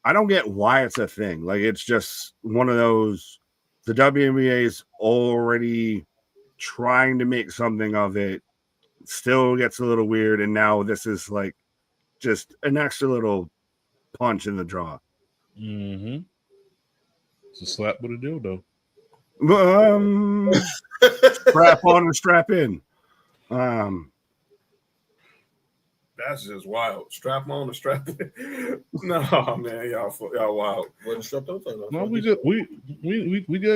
I don't get why it's a thing. Like, it's just one of those. The WNBA is already trying to make something of it. Still gets a little weird, and now this is like just an extra little punch in the jaw. Mm-hmm. It's a slap with a dildo. Strap on and strap in. That's just wild. Strap on or strap in. No, man, y'all wild. No, we just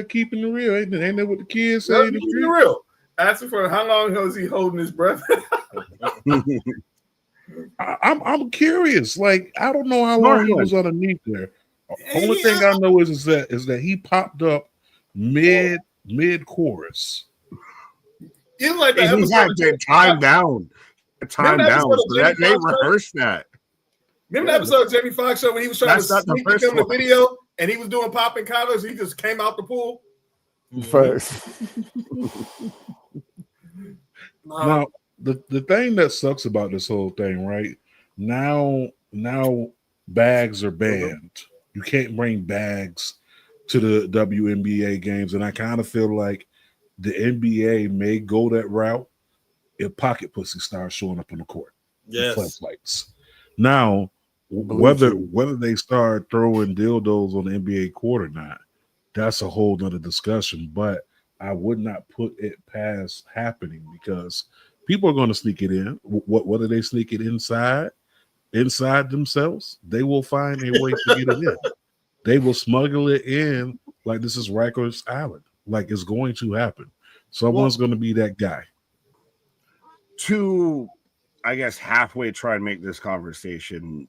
keeping it real. Ain't that what the kids say? Keeping it real. Asking for how long was he holding his breath? I'm curious. Like, I don't know how long he was underneath there. Only thing I know is that he popped up mid chorus. You like that he had to time down. So that they rehearsed that. Remember the episode of Jamie Foxx show when he was trying to sneak to film the video and he was doing popping collars? He just came out the pool. First. Now, the thing that sucks about this whole thing, right? Now bags are banned. You can't bring bags to the WNBA games, and I kind of feel like the NBA may go that route if pocket pussy starts showing up on the court. Yes. Flashlights. Now, whether they start throwing dildos on the NBA court or not, that's a whole nother discussion. But I would not put it past happening because people are going to sneak it in. What are they sneaking inside themselves? They will find a way to get it in. They will smuggle it in like this is Rikers Island. Like it's going to happen. Someone's going to be that guy. To, I guess, halfway try and make this conversation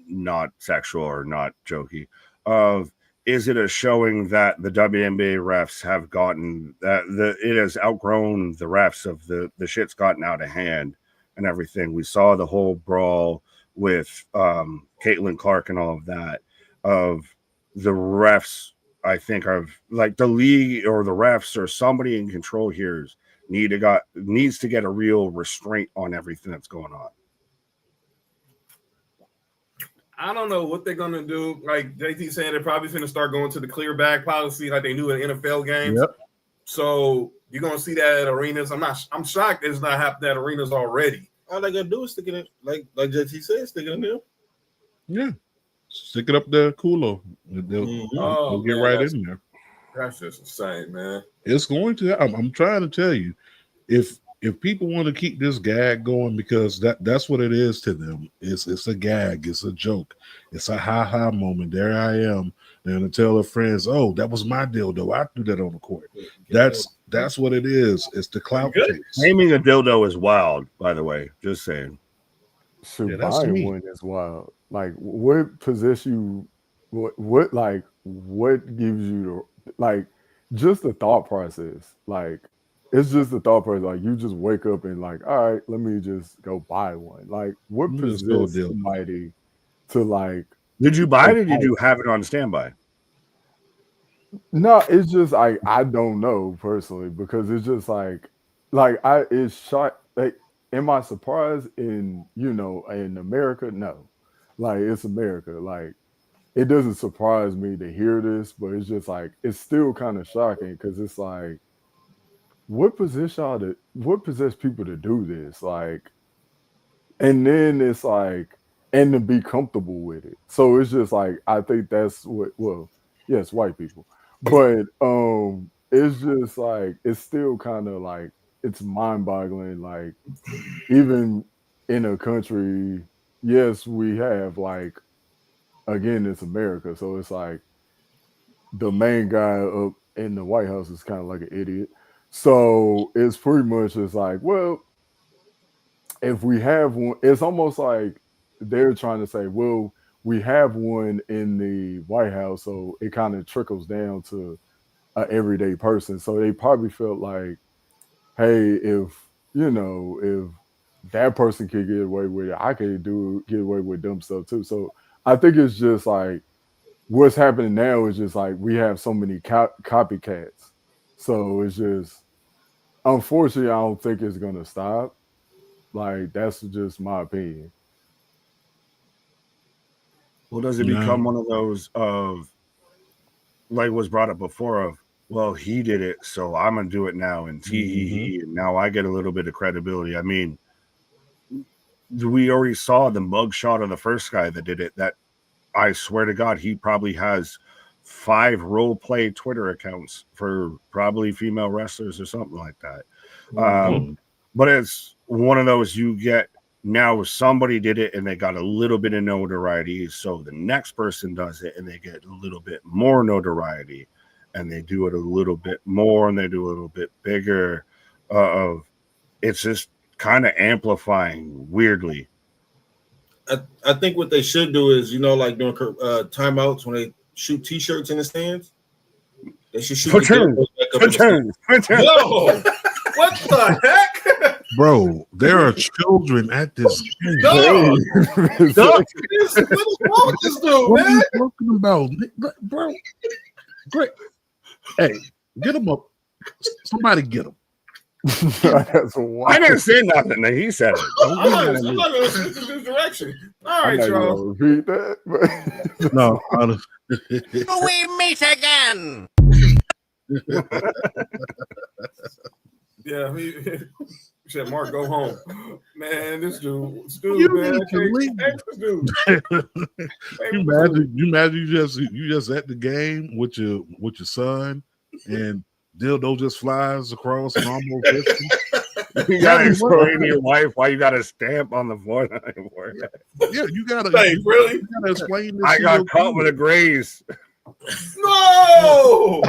not sexual or not jokey, of is it a showing that the WNBA refs have gotten that it has outgrown the refs of the shit's gotten out of hand and everything. We saw the whole brawl with Caitlin Clark and all of that, of the refs. I think of like the league or the refs or somebody in control here needs to get a real restraint on everything that's going on. I don't know what they're gonna do. Like JT saying, they're probably gonna start going to the clear bag policy like they do in NFL games. Yep. So you're gonna see that at arenas. I'm shocked it's not happening at arenas already. All they gotta do is stick it in, like JT said, stick it in there. Yeah. Stick it up the culo. They'll get right in there. That's just insane, man. It's going to. I'm trying to tell you, if people want to keep this gag going, because that's what it is to them. It's a gag. It's a joke. It's a ha-ha moment. There I am. They're gonna tell their friends, "Oh, that was my dildo. I threw that on the court." That's what it is. It's the clout case. Naming a dildo is wild, by the way. Just saying. Shoot, that's buying me. one is wild. Like, what possession you? What gives you the like? Just the thought process. Like, it's just the thought process. Like, you just wake up and like, all right, let me just go buy one. Like, what Let me just go possesses deal. somebody to like? Did you buy it or did you have it on standby? No, it's just like I don't know personally because it's just like it's shot. Like, am I surprised in America? No, like it's America. Like it doesn't surprise me to hear this, but it's just like it's still kind of shocking because it's like what possessed people to do this? Like, and then it's like and to be comfortable with it. So it's just like I think that's what. Well, yes, white people. But it's just like it's still kind of like it's mind-boggling. Like even in a country, yes, we have like again, it's America, so it's like the main guy up in the White House is kind of like an idiot. So it's pretty much just like, well, if we have one, it's almost like they're trying to say, well, we have one in the White House, so it kind of trickles down to an everyday person. So they probably felt like, hey, if that person could get away with it, I could get away with dumb stuff too. So I think it's just like what's happening now is just like we have so many copycats. So it's just, unfortunately, I don't think it's gonna stop. Like that's just my opinion. Well, does it become one of those of like was brought up before of, well, he did it, so I'm gonna do it now, and and now I get a little bit of credibility. I mean, we already saw the mugshot of the first guy that did it. That I swear to God, he probably has 5 role play Twitter accounts for probably female wrestlers or something like that. But it's one of those you get. Now somebody did it and they got a little bit of notoriety, so the next person does it and they get a little bit more notoriety, and they do it a little bit more and they do a little bit bigger. It's just kind of amplifying weirdly. I think what they should do is, like during timeouts when they shoot T-shirts in the stands, they should shoot Return. Yo, what the heck? Bro, there are children at this game. Dog. What is wrong with this dude, What are man? you talking about, bro? Great. Hey, get him up. Somebody get him. That's wild. I didn't say nothing. He said it. I'm not going to switch in this direction. All right, y'all. Repeat that. No, honestly. We meet again. Yeah, he said, "Mark, go home." Man, this dude, You man. need to leave. This dude. You imagine you just at the game with your son, and dildo just flies across and almost hits him. You gotta explain to your wife why you got a stamp on the floor. Yeah, you gotta. Hey, really? You gotta explain this. I got caught with a graze. No.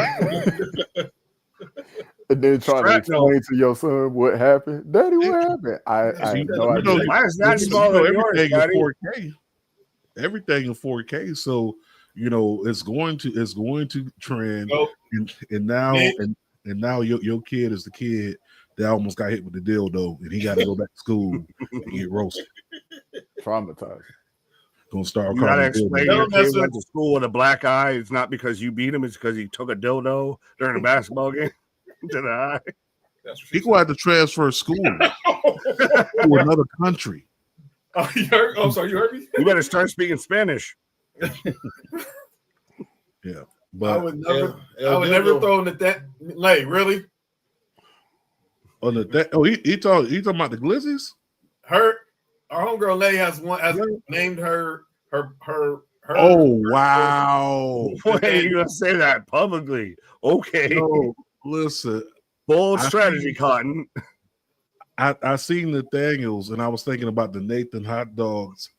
And then try to explain to your son what happened. Daddy, what happened? I had no idea. Why is that smaller than yours, everything Daddy? in 4K. Everything in 4K. So it's going to trend. Nope. And now your kid is the kid that almost got hit with the dildo, and he got to go back to school and get roasted. Traumatized. Gonna start. You gotta explain your Don't mess kid went to school with a black eye. It's not because you beat him; it's because he took a dildo during a basketball game to the eye. He gonna have to transfer school to another country. Oh, you heard? Oh, sorry, you heard me? You better start speaking Spanish. Yeah, I but would never throw in that lay. Really? on the he talking about the Glizzies. Our homegirl Lay has named her. Oh wow! Wait, you gonna say that publicly? Okay. No, listen. Bold strategy, Cotton. I seen Nathaniel's and I was thinking about the Nathan hot dogs,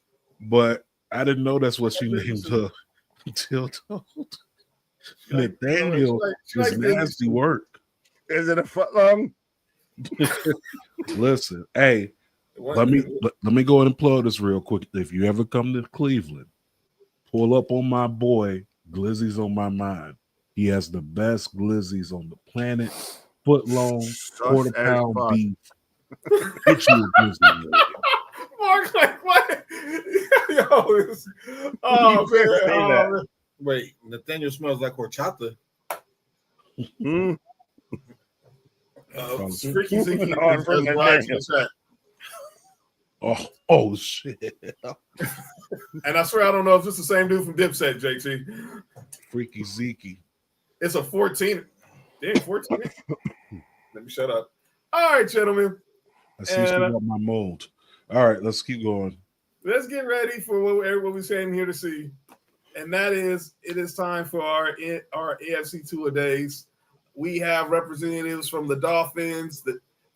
but I didn't know that's what she named her until told. Nathaniel is nasty work. Is it a foot long? Listen, hey, let me go ahead and plug this real quick. If you ever come to Cleveland, pull up on my boy Glizzy's on my mind. He has the best glizzies on the planet. Foot long, quarter-pound beef. Get you a glizzy. Mark, like what? Yo, man. Wait, Nathaniel smells like horchata. Freaky Zeke. Oh shit. And I swear I don't know if it's the same dude from Dipset, JT. Freaky Zeke. It's a 14. Dang, 14. Let me shut up. All right, gentlemen. I see she got my mold. All right, let's keep going. Let's get ready for what we're saying here to see. And that is, it is time for our AFC two-a-days. We have representatives from the Dolphins,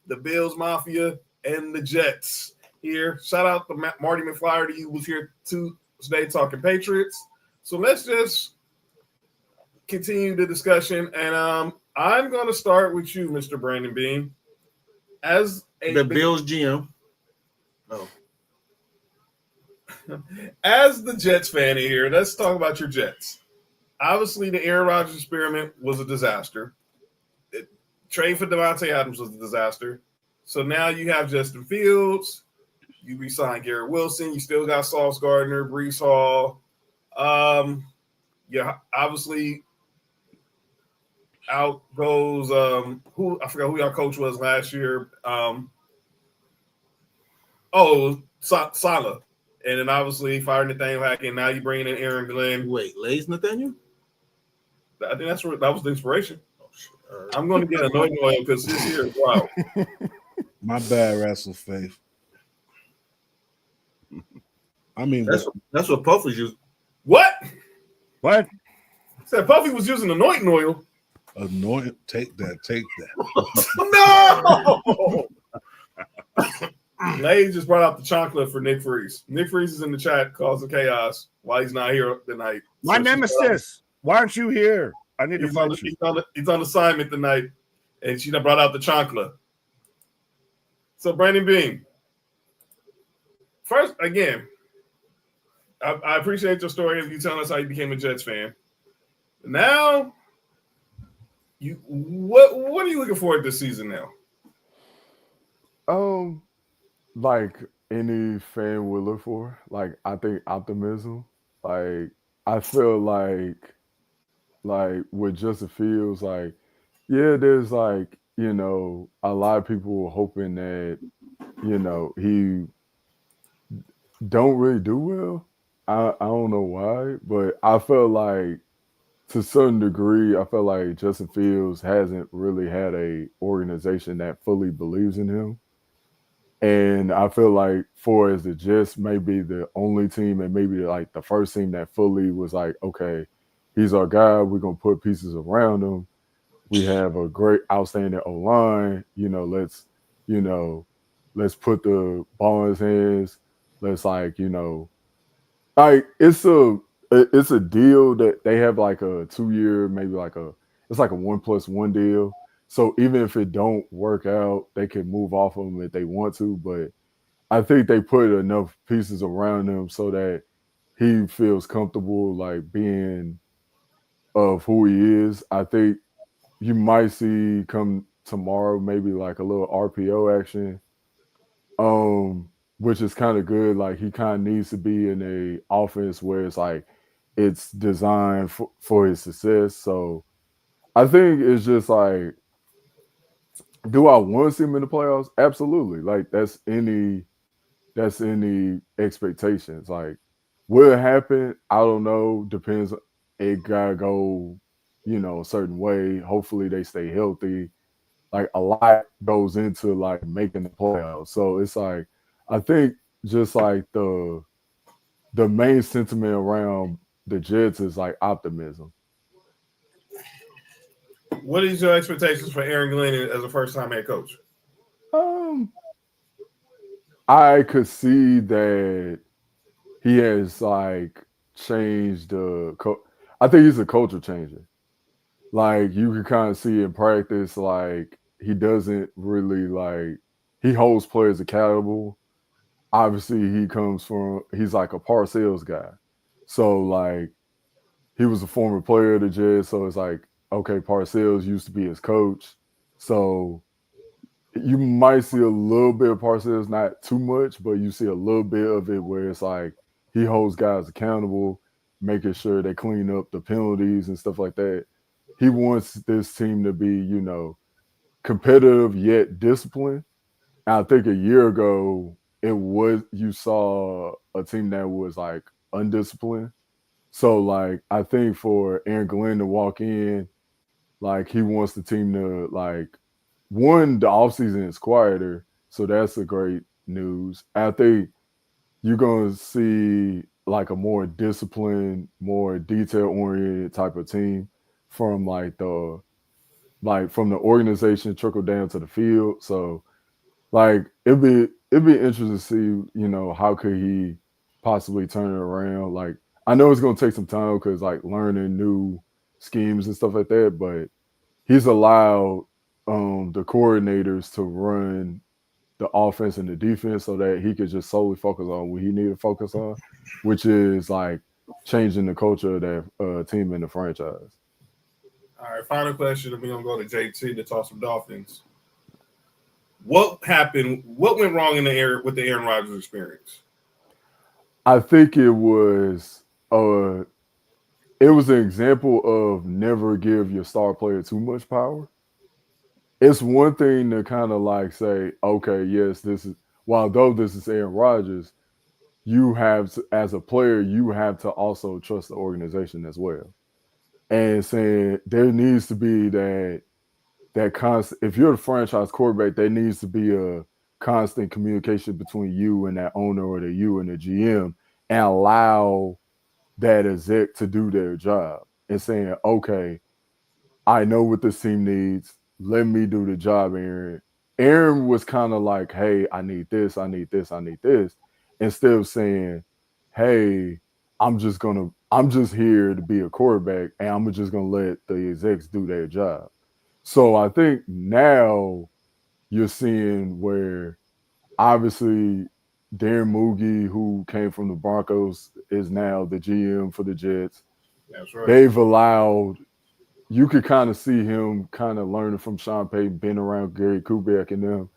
the Bills Mafia, and the Jets here. Shout out to Marty McFlyer, who was here today talking Patriots. So let's just continue the discussion. And I'm going to start with you, Mr. Brandon Bean. As the Bills GM. Oh. As the Jets fan here, let's talk about your Jets. Obviously, the Aaron Rodgers experiment was a disaster. Trade for Devontae Adams was a disaster. So now you have Justin Fields. You re-signed Garrett Wilson. You still got Sauce Gardner, Breece Hall. Obviously out goes I forgot who your coach was last year. Salah. And then obviously fired Nathaniel Hackett. Now you bring in Aaron Glenn. Wait, Lay's Nathaniel? I think that was the inspiration. I'm going to get annoyed because this year is wild. My bad, Wrestle Faith. I mean, that's what Puff was using. What? What? Said Puffy was using anointing oil. Anoint? Take that. No. Lay just brought out the chocolate for Nick Freeze. Nick Freeze is in the chat causing chaos while he's not here tonight. My nemesis. Why aren't you here? I need to find you. He's on assignment tonight, and she brought out the chocolate. So, Brandon Bean, first, again, I appreciate your story of you telling us how you became a Jets fan. Now, what are you looking forward to this season now? Like any fan would look for, like I think optimism. Like I feel like with Justin Fields, like there's like a lot of people were hoping that he don't really do well. I don't know why, but I felt like to some degree, I felt like Justin Fields hasn't really had a organization that fully believes in him. And I feel like for as the Jets may be the only team and maybe like the first team that fully was like, okay, he's our guy. We're going to put pieces around him. We have a great, outstanding O line. Let's put the ball in his hands. Let's it's a deal that they have like a 2 year, maybe it's like a 1+1 deal. So even if it don't work out, they can move off of him if they want to. But I think they put enough pieces around him so that he feels comfortable like being of who he is. I think you might see come tomorrow maybe like a little RPO action, which is kind of good. Like he kind of needs to be in a offense where it's like it's designed for his success. So I think it's just like, do I want to see him in the playoffs? Absolutely. Like that's any expectations. Like, will it happen? I don't know. Depends. It gotta go, a certain way. Hopefully they stay healthy. Like a lot goes into like making the playoffs. So it's like I think just like the main sentiment around the Jets is like optimism. What is your expectations for Aaron Glenn as a first-time head coach? I could see that he has like changed the. I think he's a culture changer. Like you can kind of see in practice, like he doesn't really like he holds players accountable. Obviously, he's like a Parcells guy, so like he was a former player of the Jets, so it's like okay, Parcells used to be his coach, so you might see a little bit of Parcells, not too much, but you see a little bit of it where it's like he holds guys accountable, making sure they clean up the penalties and stuff like that. He wants this team to be, competitive yet disciplined. And I think a year ago, you saw a team that was like undisciplined. So like I think for Aaron Glenn to walk in, like he wants the team to like one, the offseason is quieter, so that's a great news. I think you're gonna see like a more disciplined, more detail oriented type of team from from the organization trickle down to the field. So like it'd be interesting to see, how could he possibly turn it around. Like I know it's gonna take some time because like learning new schemes and stuff like that, but he's allowed the coordinators to run the offense and the defense so that he could just solely focus on what he needed to focus on, which is like changing the culture of that team and the franchise. All right, final question, and we're gonna go to JT to talk some Dolphins. What happened? What went wrong with the Aaron Rodgers experience? I think it was an example of never give your star player too much power. It's one thing to kind of like say, okay, yes, though this is Aaron Rodgers, you have to, as a player, you have to also trust the organization as well. And saying there needs to be that constant. If you're the franchise quarterback, there needs to be a constant communication between you and that owner or you and the GM, and allow that exec to do their job and saying, okay, I know what this team needs. Let me do the job, Aaron. Aaron was kind of like, hey, I need this, I need this, I need this. Instead of saying, hey, I'm just here to be a quarterback and I'm just gonna let the execs do their job. So I think now you're seeing where obviously Darren Moogie, who came from the Broncos, is now the GM for the Jets. That's right. They've allowed, you could kind of see him kind of learning from Sean Payton, being around Gary Kubiak and them.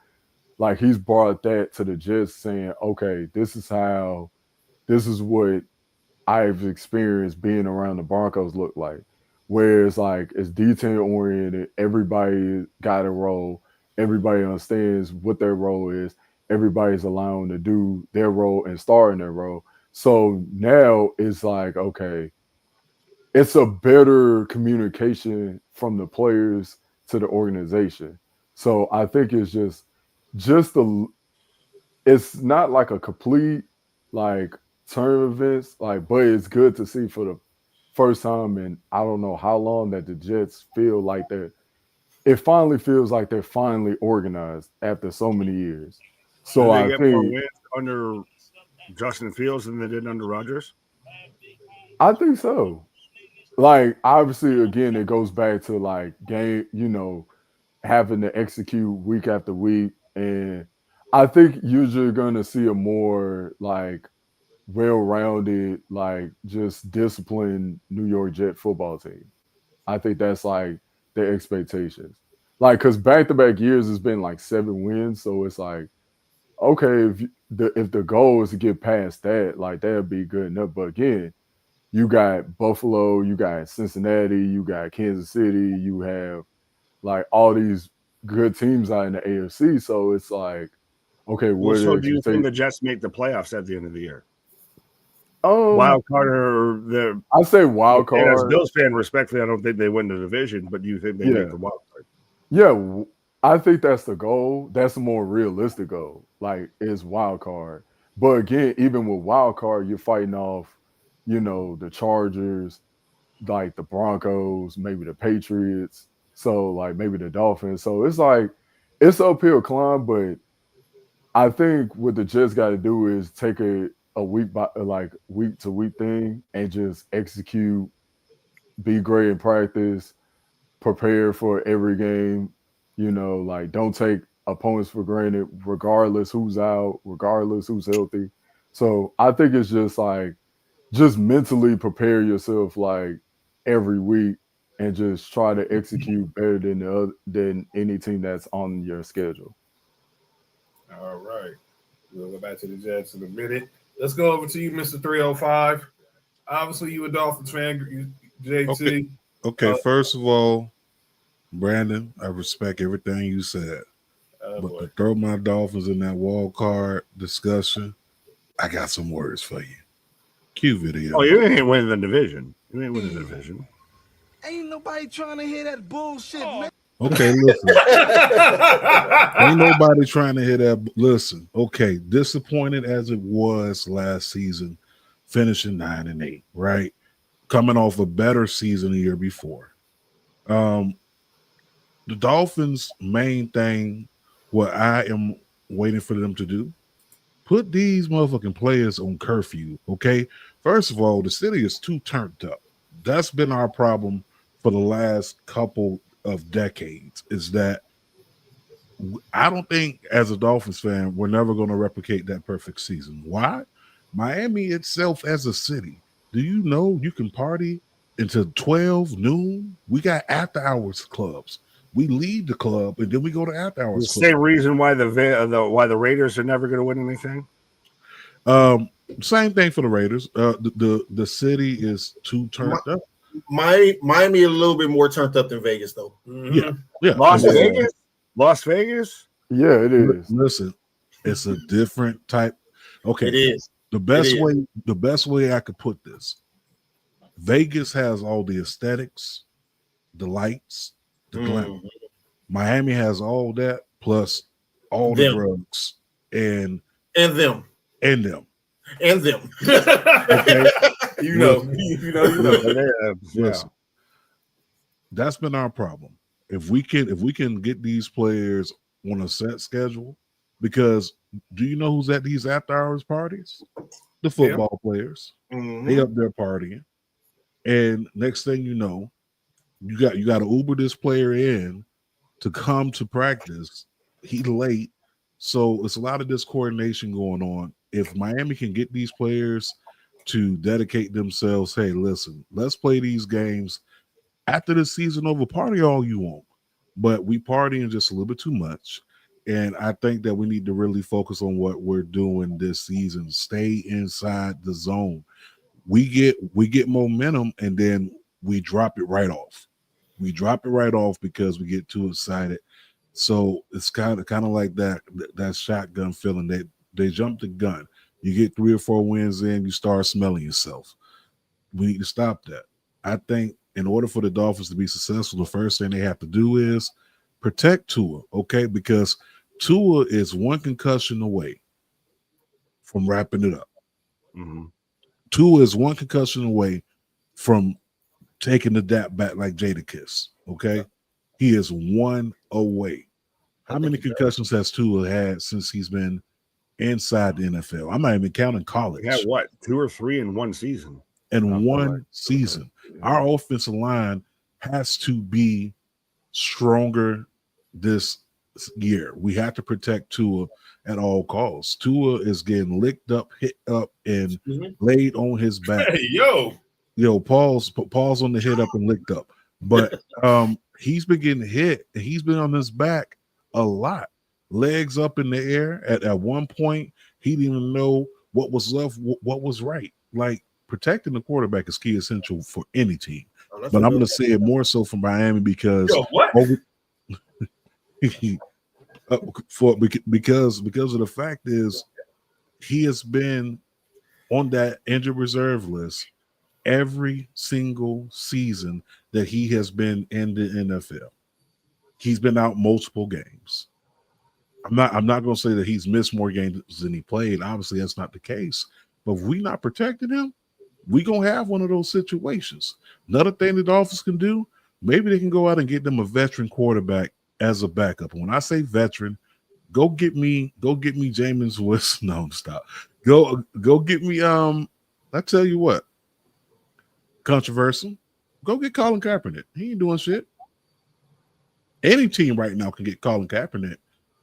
Like he's brought that to the Jets saying, okay, this is what I've experienced being around the Broncos look like. Where it's like it's detail oriented, everybody got a role, everybody understands what their role is, everybody's allowing to do their role and star in their role. So now it's like, okay, it's a better communication from the players to the organization. So I think it's it's not like a complete like turn of events, like, but it's good to see for the first time in I don't know how long that the Jets feel like it finally feels like they're finally organized after so many years. So Did they I get more think wins under Justin Fields than they did under Rodgers? I think so. Like, obviously, again, it goes back to like game, you know, having to execute week after week. And I think usually going to see a more like well-rounded, like just disciplined New York Jet football team. I think that's like their expectations. Like, because back-to-back years has been like 7 wins, so it's like, okay, if the goal is to get past that, like that'd be good enough. But again, you got Buffalo, you got Cincinnati, you got Kansas City, you have like all these good teams out in the AFC. So it's like, okay, Well, what so are do you think the Jets make the playoffs at the end of the year? Wild card or the? I say wild And as a card. Bills fan, respectfully, I don't think they win the division, but do you think they make the wild card? Yeah, I think that's the goal. That's a more realistic goal. Like, is wild card. But again, even with wild card, you're fighting off, you know, the Chargers, like the Broncos, maybe the Patriots. So like maybe the Dolphins. So it's like it's an uphill climb, but I think what the Jets got to do is take a week by like week to week thing and just execute, be great in practice, prepare for every game. You know, like don't take opponents for granted, regardless who's out, regardless who's healthy. So I think it's just like just mentally prepare yourself like every week and just try to execute better than any team that's on your schedule. All right. We'll go back to the Jets in a minute. Let's go over to you, Mr. 305. Obviously, you a Dolphins fan, JT. Okay. First of all, Brandon, I respect everything you said. But to throw my Dolphins in that wild card discussion, I got some words for you. Cue video. Oh, you ain't winning the division. You ain't winning the division. Ain't nobody trying to hear that bullshit, man. Okay, listen. Ain't nobody trying to hear that. Listen, okay, disappointed as it was last season, finishing 9-8, right? Coming off a better season the year before. The Dolphins' main thing, what I am waiting for them to do, put these motherfucking players on curfew, okay? First of all, the city is too turned up. That's been our problem for the last couple of decades, is that I don't think as a Dolphins fan, we're never going to replicate that perfect season. Why? Miami itself as a city, do you know you can party until 12 noon? We got after hours clubs. We leave the club and then we go to after hours. The same reason why the Raiders are never going to win anything. Same thing for the Raiders. The city is too turned up. Miami a little bit more turned up than Vegas, though. Yeah. Las Vegas. Yeah, it is. Listen, it's a different type. Okay, it is. The best way I could put this. Vegas has all the aesthetics, the lights, the glamour. Miami has all that plus all the drugs and them. Okay. you know. Listen, that's been our problem. If we can get these players on a set schedule, because do you know who's at these after hours parties? The football players. They up there partying, and next thing you know, you got to Uber this player in to come to practice. He late, so it's a lot of discoordination going on. If Miami can get these players to dedicate themselves, hey, listen, let's play these games after the season over. Party all you want, but we partying just a little bit too much. And I think that we need to really focus on what we're doing this season. Stay inside the zone. We get momentum, and then we drop it right off. We drop it right off because we get too excited. So it's kind of like that shotgun feeling. They jump the gun. You get 3 or 4 wins in, you start smelling yourself. We need to stop that. I think in order for the Dolphins to be successful, the first thing they have to do is protect Tua, okay? Because Tua is one concussion away from wrapping it up. Tua is one concussion away from taking the dap back like Jadakiss, okay? He is one away. How many concussions has Tua had since he's been inside the NFL? I'm not even counting college. Yeah, what, 2 or 3 in one season? In one season. Our offensive line has to be stronger this year. We have to protect Tua at all costs. Tua is getting licked up, hit up, and laid on his back. Hey, pause on the hit up and licked up. But he's been getting hit, and he's been on his back a lot. Legs up in the air. At one point, he didn't even know what was left, what was right. Like, protecting the quarterback is key essential for any team. But I'm going to say it more so for Miami because because of the fact is he has been on that injured reserve list every single season that he has been in the NFL. He's been out multiple games. I'm not going to say that he's missed more games than he played. Obviously, that's not the case. But if we're not protecting him, we're going to have one of those situations. Another thing the Dolphins can do, maybe they can go out and get them a veteran quarterback as a backup. When I say veteran, go get me Jameis Winston. No, stop. Go get me. I tell you what, controversial. Go get Colin Kaepernick. He ain't doing shit. Any team right now can get Colin Kaepernick,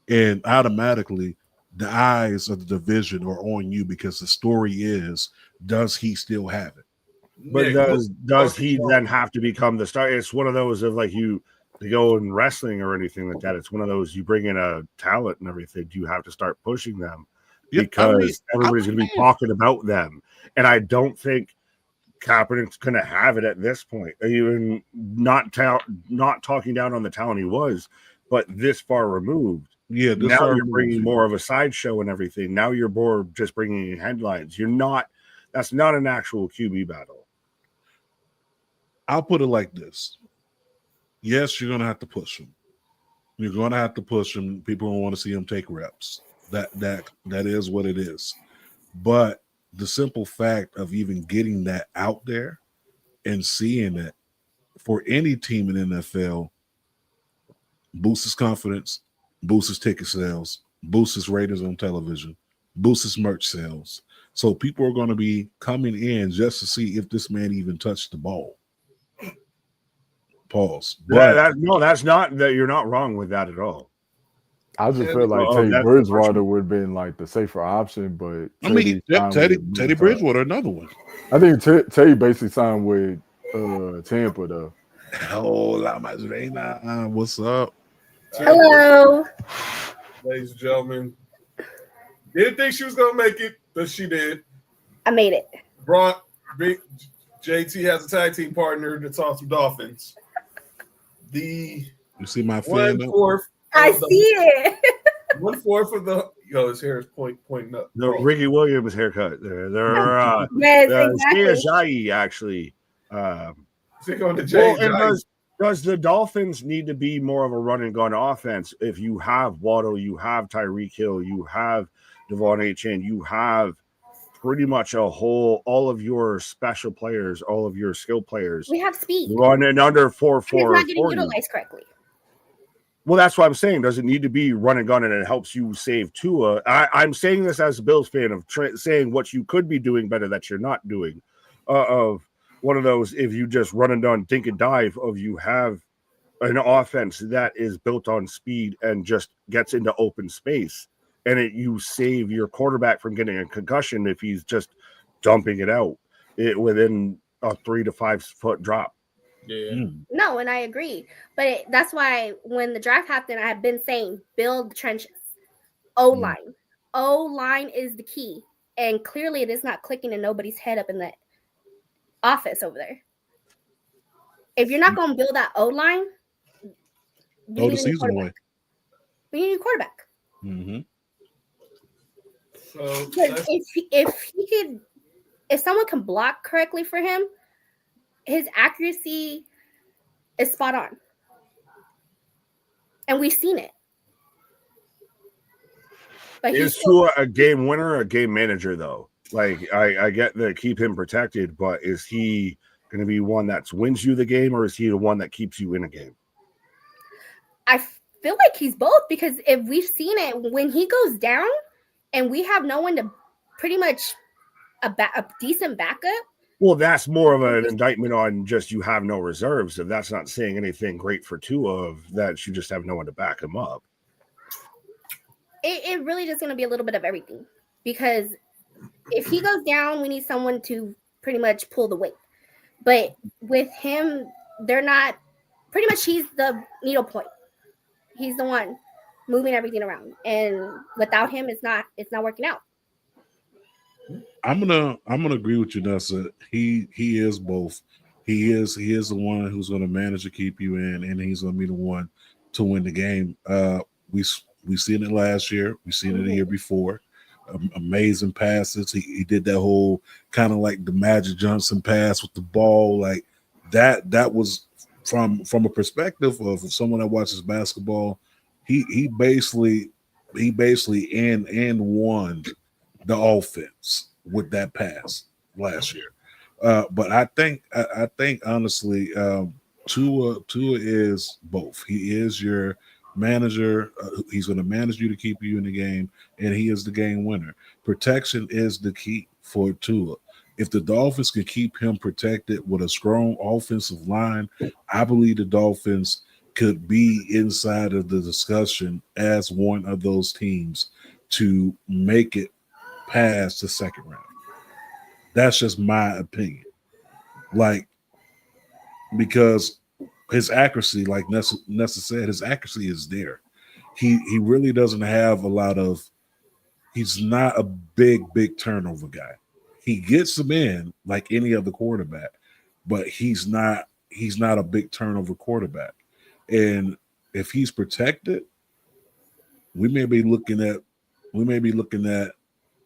and automatically the eyes of the division are on you because the story is, does he still have it? But does he then have to become the star? It's one of those of like you go in wrestling or anything like that. It's one of those, you bring in a talent and everything. You have to start pushing them because everybody's going to be talking about them. And I don't think Kaepernick's going to have it at this point. Even not talking down on the talent he was, but this far removed. Yeah, now you're bringing more of a sideshow and everything. Now you're more just bringing in headlines. That's not an actual QB battle. I'll put it like this. Yes, you're going to have to push him. You're going to have to push him. People don't want to see him take reps. That is what it is. But the simple fact of even getting that out there and seeing it for any team in the NFL boosts his confidence, boosts his ticket sales, boosts his ratings on television, boosts his merch sales. So people are going to be coming in just to see if this man even touched the ball. Pause. But that's not that. You're not wrong with that at all. I just feel like Teddy Bridgewater would have been like the safer option, but Teddy Bridgewater, another one. I think Teddy basically signed with Tampa though. Hola, Madrina. What's up? Hello. Ladies and gentlemen. Didn't think she was gonna make it, but she did. I made it. JT has a tag team partner to talk some Dolphins. You see my fan? I see it. 1/4 of the his hair is pointing up. The Ricky Williams haircut there. Yes, exactly. Actually. Does the Dolphins need to be more of a run and gun offense if you have Waddle, you have Tyreek Hill, you have Devon Achane, you have pretty much all of your special players, all of your skill players. We have speed. Running under 4-4. It's not getting utilized correctly. Well, that's what I'm saying. Does it need to be run and gun and it helps you save Tua? I'm saying this as a Bills fan of saying what you could be doing better that you're not doing. Of one of those, if you just run and done, dink and dive, of you have an offense that is built on speed and just gets into open space. And you save your quarterback from getting a concussion if he's just dumping it out within a 3 to 5 foot drop. Yeah. No, and I agree. But that's why when the draft happened, I have been saying build the trenches. O-line. O-line is the key. And clearly it is not clicking in nobody's head up in the office over there. If you're not going to build that O-line, you need a quarterback. We need a quarterback. Mm-hmm. So if someone can block correctly for him, his accuracy is spot on. And we've seen it. But is Tua a game winner or a game manager, though? Like, I get that keep him protected, but is he going to be one that wins you the game, or is he the one that keeps you in a game? I feel like he's both, because if we've seen it when he goes down and we have no one to pretty much a decent backup. Well, that's more of an indictment on just you have no reserves. If that's not saying anything great for Tua, of that you just have no one to back him up. It really just going to be a little bit of everything, because if he goes down, we need someone to pretty much pull the weight. But with him, they're not pretty much. He's the needle point. He's the one moving everything around, and without him, it's not working out. I'm gonna agree with you, Nessa. He is both. He is the one who's gonna manage to keep you in, and he's gonna be the one to win the game. We seen it last year. We seen it the year before. Amazing passes. He did that whole kind of like the Magic Johnson pass with the ball, like that. That was from a perspective of someone that watches basketball. He basically won the offense with that pass last year. But I think honestly, Tua is both. He is your manager. He's going to manage you to keep you in the game, and he is the game winner. Protection is the key for Tua. If the Dolphins can keep him protected with a strong offensive line, I believe the Dolphins could be inside of the discussion as one of those teams to make it past the second round. That's just my opinion. Like, because his accuracy, like Nessa said, his accuracy is there. He really doesn't have a lot of. He's not a big turnover guy. He gets them in like any other quarterback, but he's not a big turnover quarterback. And if he's protected, we may be looking at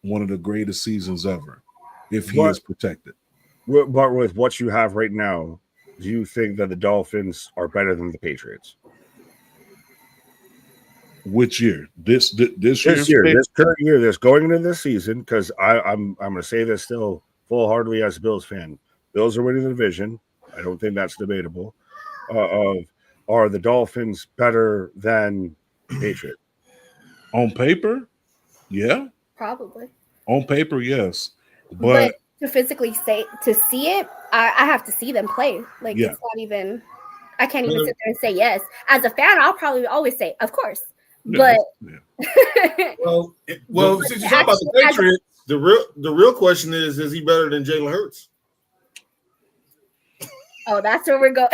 one of the greatest seasons ever if he is protected. But with what you have right now, do you think that the Dolphins are better than the Patriots? Which year? This current year, this going into this season, because I'm going to say this still full-heartedly as a Bills fan. Bills are winning the division. I don't think that's debatable. Are the Dolphins better than Patriots? On paper, yeah. Probably. On paper, yes. But to physically see it, I have to see them play. Like, it's not even. I can't even sit there and say yes. As a fan, I'll probably always say, of course. But well, since you talk about the Patriots, the real question is he better than Jalen Hurts? Oh, that's where we're going.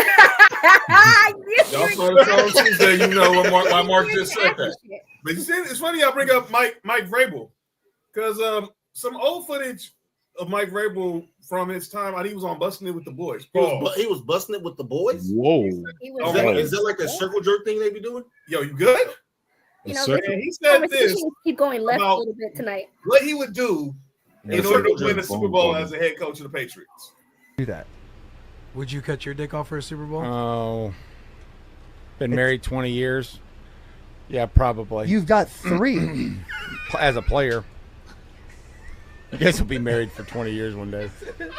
Y'all saw the show on Tuesday, you know why Mark just said that. But you see, it's funny y'all bring up Mike Vrabel, because some old footage of Mike Vrabel from his time, he was on Busting It with the Boys. He was busting it with the boys? Whoa. Is that like a circle jerk thing they be doing? Yo, you good? You know, he said this. Keep going left a little bit tonight. What he would do in order to win the Super Bowl as a head coach of the Patriots. Do that. Would you cut your dick off for a Super Bowl? Oh, been married 20 years. Yeah, probably. You've got 3 as a player. You guys will be married for 20 years one day.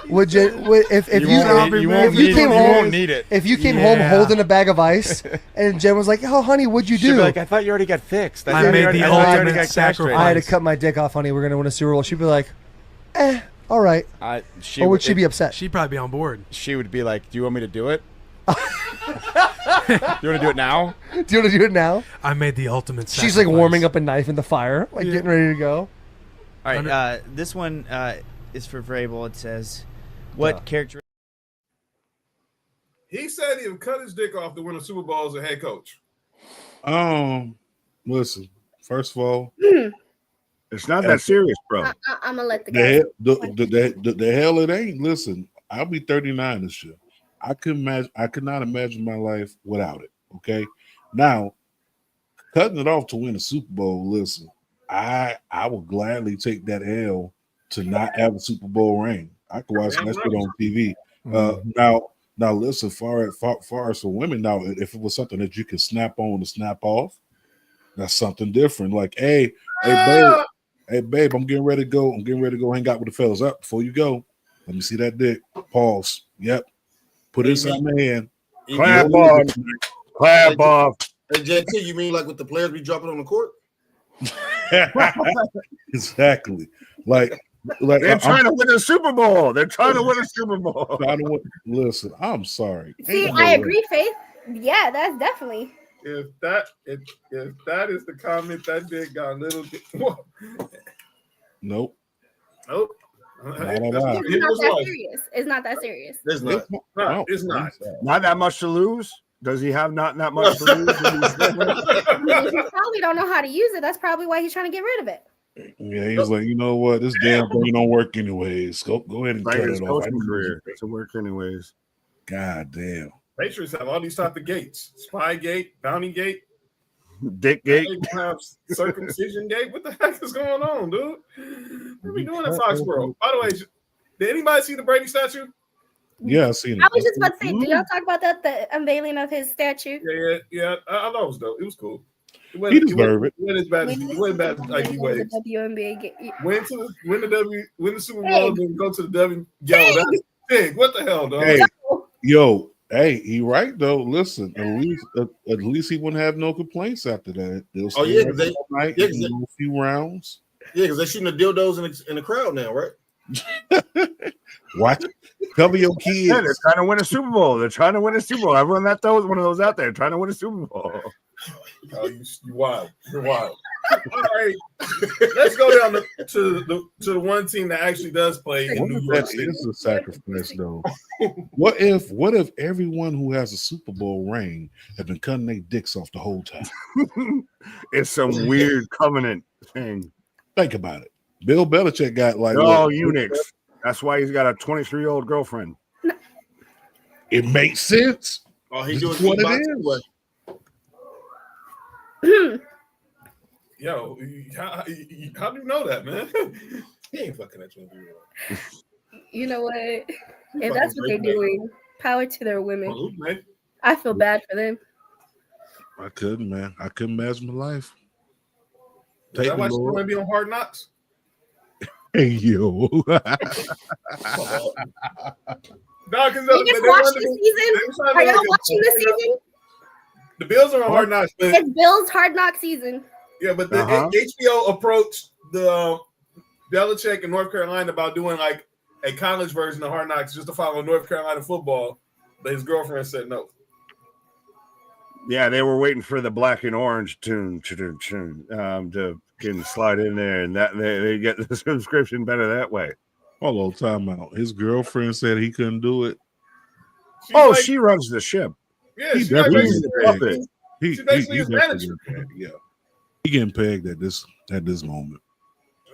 Would you? If you won't need it. If you came home holding a bag of ice, and Jen was like, "Oh, honey, what'd you do?" She'd be like, I thought you already got fixed. I made the ultimate sacrifice. I had to cut my dick off, honey. We're gonna win a Super Bowl. She'd be like, all right. Or would she be upset? She'd probably be on board. She would be like, "Do you want me to do it? Do you want to do it now? Do you want to do it now?" I made the ultimate sacrifice. She's like warming up a knife in the fire, like getting ready to go. All right, this one is for Vrabel. It says, "What character?" He said he would cut his dick off to win a Super Bowl as a head coach. Listen. First of all, it's not that serious, bro. I'm gonna let the guy. The hell it ain't. Listen, I'll be 39 this year. I could not imagine my life without it. Okay, now cutting it off to win a Super Bowl. Listen. I would gladly take that L to not have a Super Bowl ring. I could watch that shit on TV. Now listen, far as for women, now if it was something that you can snap on to snap off, that's something different. Like, hey babe, I'm getting ready to go. I'm getting ready to go hang out with the fellas. Up before you go, let me see that dick. Pause. Yep. Put it inside my hand. Clap off. Hey, JT, you mean like with the players we dropping on the court? Exactly. Like they're trying to win a Super Bowl. They're trying to win a Super Bowl. Listen, I'm sorry. See, I agree, Faith. Yeah, that's definitely. If that is the comment that did got a little bit. Nope. Nope. It's not that serious. It's not that serious. It's not. It's not. Not that much to lose. Does he have not that much to lose? He probably don't know how to use it. That's probably why he's trying to get rid of it. Yeah, he was like, you know what? This damn thing don't work anyways. Go ahead and cut it off. Career. It's a work anyways. God damn. Patriots have all these type of gates: Spy Gate, Bounty Gate, Dick Gate, Circumcision Gate. What the heck is going on, dude? What are we doing at Foxborough? By the way, did anybody see the Brady statue? Yeah, I seen it. I was just about to say, do y'all talk about that? The unveiling of his statue? Yeah. I thought it was dope. It was cool. He deserved it. Win as bad as like he waves. WNBA Win the Super Bowl, then go to the W. Yo, that's big. What the hell, dog? Hey, he right though. Listen, at least he wouldn't have no complaints after that. Oh yeah, because a few rounds. Yeah, because they're shooting the dildos in the crowd now, right? Watch, cover your kids. Yeah, they're trying to win a Super Bowl. Everyone that throws one of those out there trying to win a Super Bowl. Oh, you wild. You're wild. All right, let's go down to the one team that actually does play in New York City. It's a sacrifice, though. What if everyone who has a Super Bowl ring have been cutting their dicks off the whole time? It's some weird covenant thing. Think about it. Bill Belichick got like eunuchs. That's why he's got a 23-year-old girlfriend. It makes sense. Oh, he's doing what it is. Yo, how do you know that, man? He ain't fucking that 23-year-old. You know what? If that's what they're doing, power to their women. I feel bad for them. I couldn't, man. I couldn't imagine my life. Is that why she's going to be on Hard Knocks? Hey, yo. No, because watch the season. Are y'all watching this season? The Bills are on Hard Knocks. It's Bills' Hard Knock season. Yeah, but the HBO approached the Belichick in North Carolina about doing like a college version of Hard Knocks just to follow North Carolina football, but his girlfriend said no. Yeah, they were waiting for the black and orange tune to can slide in there, and that they get the subscription better that way. Hold on, time out. His girlfriend said he couldn't do it. She runs the ship. Yeah, he basically his manager. Yeah, he getting pegged at this moment.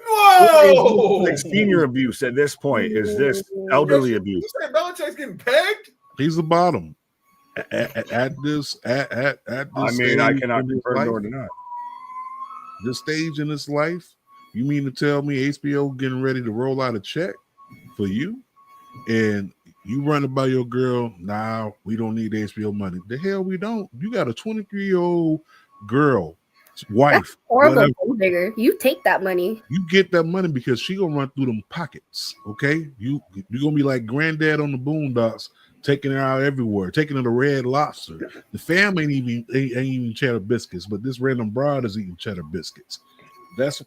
Whoa! Like senior abuse at this point is this elderly abuse. You said Belichick's getting pegged? He's the bottom at this. I mean, I cannot confirm nor deny. This stage in his life, you mean to tell me HBO getting ready to roll out a check for you, and you running by your girl? Nah, we don't need HBO money. The hell we don't. You got a 23-year-old girl, wife. That's horrible, bigger. You take that money. You get that money because she gonna run through them pockets. Okay, you're gonna be like granddad on the Boondocks, taking her out everywhere, taking her to Red Lobster. The family ain't even cheddar biscuits, but this random broad is eating cheddar biscuits. This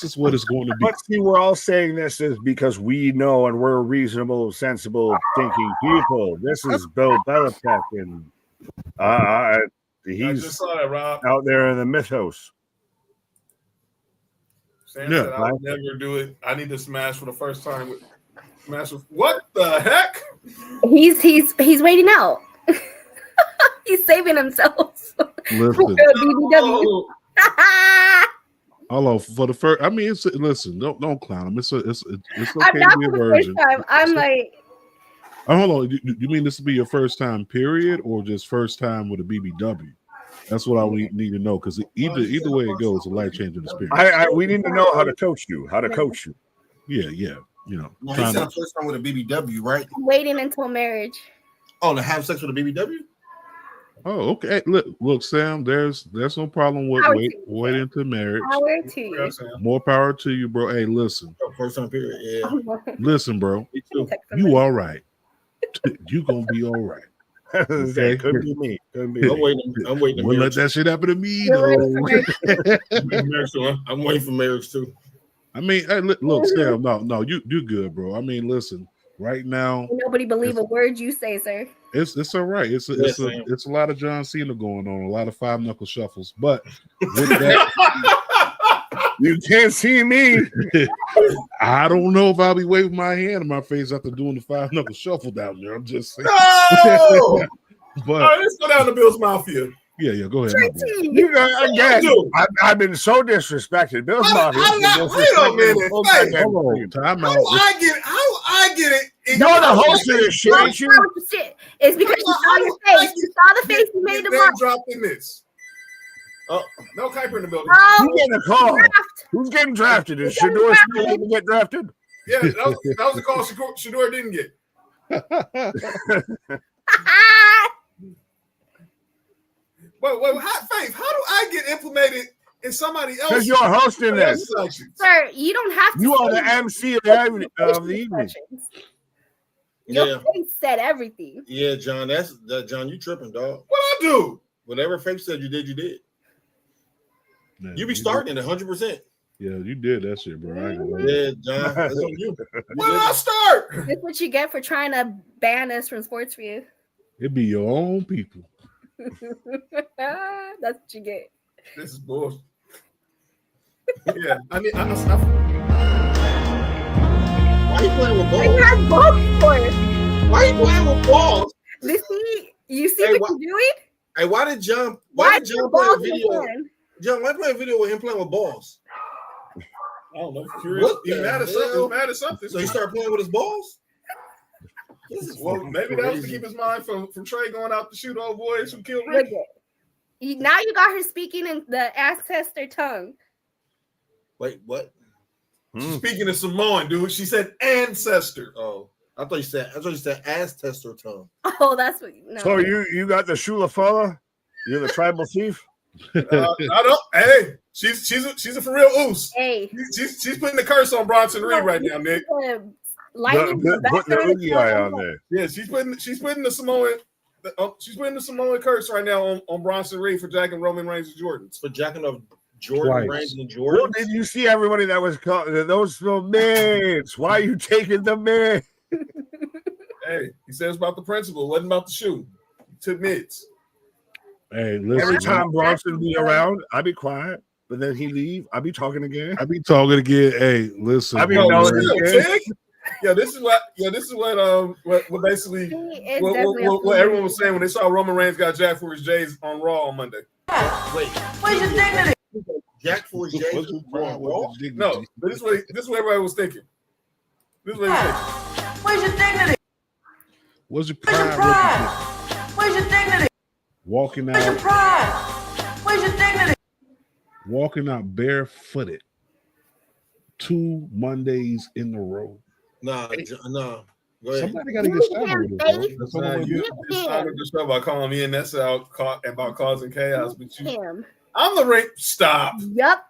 is what it's going to be. But see, we're all saying this is because we know and we're reasonable, sensible, thinking people. This is Bill Belichick, and he's I just saw that, Rob. out there in the mythos. Sam said I would never do it. I need to smash for the first time. What the heck? He's waiting out. He's saving himself. Listen. BBW. Hold on, for the first. I mean, listen. Don't clown him. It's okay I'm not to be a for the virgin. first time. I'm like. Hold on. You mean this to be your first time, period, or just first time with a BBW? That's what I need to know, because either way it goes, a life changing experience. We need to know how to coach you. Yeah. You know, well, he said first time with a BBW, right? Waiting until marriage. Oh, to have sex with a BBW? Oh, okay. Look, Sam. There's no problem with waiting to marriage. Power to you. More power to you, bro. Hey, listen. First time period. Yeah. Listen, bro. You all right? You gonna be all right? Okay. Couldn't be me. Couldn't be I'm me. waiting. I'm waiting. We'll let that shit happen to me, You're ready though. for I'm waiting for marriage too. I mean, hey, look, Sam. No, you good, bro. I mean, listen. Right now, Nobody believe a word you say, sir. it's all right. It's a lot of John Cena going on, a lot of 5-knuckle shuffles. But with that, you can't see me. I don't know if I'll be waving my hand in my face after doing the 5-knuckle shuffle down there. I'm just saying. No! But all right, let's go down to Bills Mafia. Yeah, go ahead. You again, I've been so disrespected. Bills Mafia. Wait a minute. Time out. How I get it? You're the host of this shit, ain't you? It's because you saw your face. You saw the face you made them up. Dropped in this. Oh, no Kuiper in the building. Who's getting a call? Who's getting drafted? Is Shador still able to get drafted? Yeah, that was the call Shador didn't get. Well, Faith, how do I get implemented in somebody else? Because you're hosting this. Sir, you don't have to. You are the MC of the evening. Your face said everything. Yeah, John, John, you tripping, dog. What I do? Whatever Faith said you did, you did. Man, you be starting at 100%. Yeah, you did that shit, bro. Yeah, John, that's on you. When did I start? That's what you get for trying to ban us from Sports4U. It be your own people. That's what you get. This is bullshit. Yeah, I mean, why you playing with balls? You have balls for it. Why you playing with balls? You see what you're doing? Hey, why did John play a video? John, why play a video with him playing with balls? I don't know. Curious. He's mad at something. So he started playing with his balls? Well, maybe that was to keep his mind from Trey going out to shoot old boys who killed Rick. Now you got her speaking in the ancestor tongue. Wait, what? Speaking of Samoan, dude, she said ancestor. Oh, I thought you said ancestor tongue. Oh, that's what. No. So you got the Shula fella? You're the tribal thief? I don't. Hey, she's a for real oos. Hey, she's putting the curse on Bronson Reed right now, Nick. Put the Oogie eye on there. Yeah, she's putting the Samoan. She's putting the Samoan curse right now on Bronson Reed for jacking Roman Reigns and Jordans. For jacking up Jordan Reigns and Jordans. Well, did you see everybody that was called those mids? Why are you taking the mid? Hey, he says about the principle. It wasn't about the shoe. He took mids. Hey, listen. Every time Bronson be around, I be quiet. But then he leave, I be talking again. Hey, listen. I be knowing again. Yeah, this is what basically what everyone was saying when they saw Roman Reigns got jacked for his J's on Raw on Monday. Wait, where's your dignity? Jack for his J's on Raw? No, but this is what everybody was thinking. This is what they was thinking. Where's your dignity? Where's your pride? Where's your dignity? Walking out. Where's your pride? Where's your dignity? Walking out barefooted 2 Mondays in a row. Nah. Go ahead. Somebody got to get started with it, bro. You started the show by calling me and that's out about causing chaos. But I'm the ring. Stop. Yup.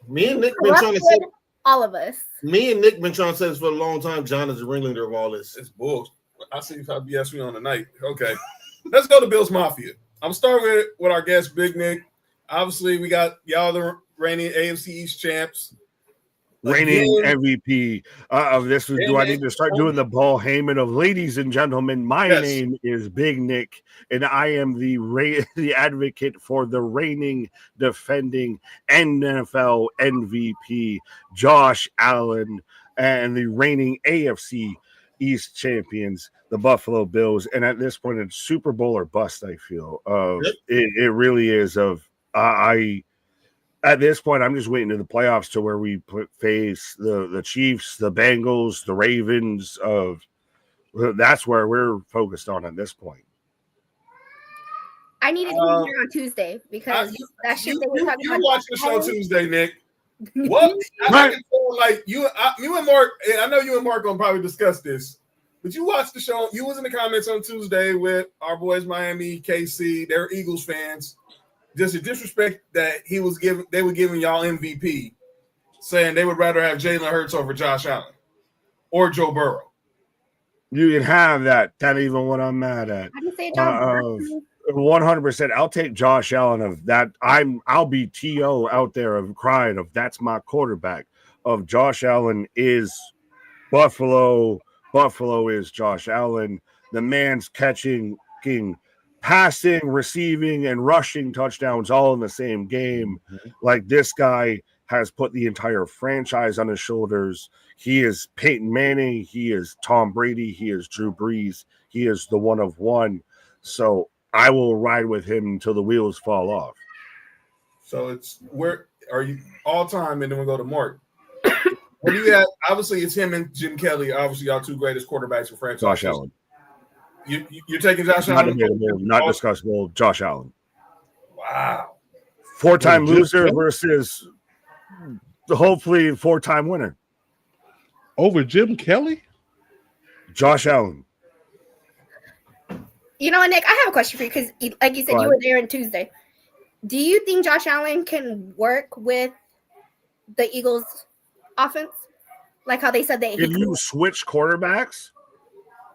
Me and Nick been trying to say all of us. Me and Nick been trying to say this for a long time. John is the ringleader of all this. It's bull. I see how BS me on the night. Okay, let's go to Bills Mafia. I'm starting with our guest, Big Nick. Obviously, we got y'all the reigning AFC East champs. Reigning MVP of this. Do I need to start doing the Paul Heyman of ladies and gentlemen? My name is Big Nick, and I am the advocate for the reigning, defending NFL MVP, Josh Allen, and the reigning AFC East champions, the Buffalo Bills. And at this point, it's Super Bowl or bust, I feel. It really is. At this point, I'm just waiting to the playoffs to where we face the Chiefs, the Bengals, the Ravens. That's where we're focused on at this point. I needed to be here on Tuesday because that shit they were talking about. You watched the show Tuesday, Nick. What? I can feel like you and Mark. And I know you and Mark gonna probably discuss this, but you watched the show. You was in the comments on Tuesday with our boys, Miami, KC. They're Eagles fans. Just a disrespect that they were giving y'all MVP, saying they would rather have Jalen Hurts over Josh Allen or Joe Burrow. You can have that. That even what I'm mad at. How do you say John? 100%. I'll take Josh Allen of that. I'll be T.O. out there of crying of that's my quarterback. Of Josh Allen is Buffalo. Buffalo is Josh Allen. The man's catching, passing, receiving, and rushing touchdowns all in the same game. Like this guy has put the entire franchise on his shoulders. He is Peyton Manning. He is Tom Brady. He is Drew Brees. He is the one of one. So I will ride with him until the wheels fall off. So it's where are you all time, and then we'll go to Mark. What do you have? Obviously, it's him and Jim Kelly. Obviously, y'all two greatest quarterbacks for franchise. Josh Allen. You're taking Josh Allen? Not discussable. Josh Allen. Wow. Four-time loser versus hopefully four-time winner. Over Jim Kelly? Josh Allen. You know what, Nick? I have a question for you because, like you said, you were there on Tuesday. Do you think Josh Allen can work with the Eagles' offense? Like how they said that if you switch quarterbacks,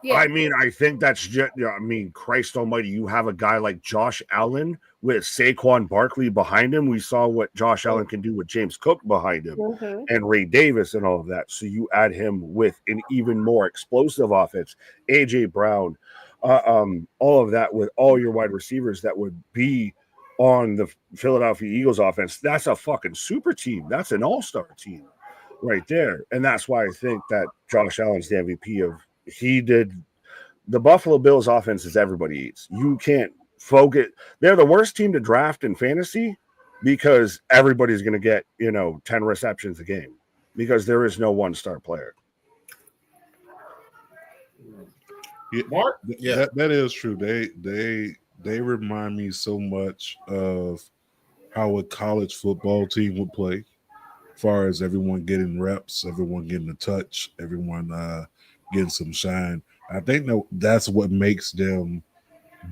yeah. I mean, I think that's just, I mean, Christ almighty, you have a guy like Josh Allen with Saquon Barkley behind him. We saw what Josh Allen can do with James Cook behind him and Ray Davis and all of that. So you add him with an even more explosive offense, A.J. Brown, all of that with all your wide receivers that would be on the Philadelphia Eagles offense. That's a fucking super team. That's an all-star team right there. And that's why I think that Josh Allen's the MVP of he did the Buffalo Bills offense is everybody eats. You can't focus. They're the worst team to draft in fantasy because everybody's going to get, 10 receptions a game because there is no one-star player. Yeah, Mark? Yeah, that is true. They remind me so much of how a college football team would play, as far as everyone getting reps, everyone getting a touch, everyone getting some shine. I think that's what makes them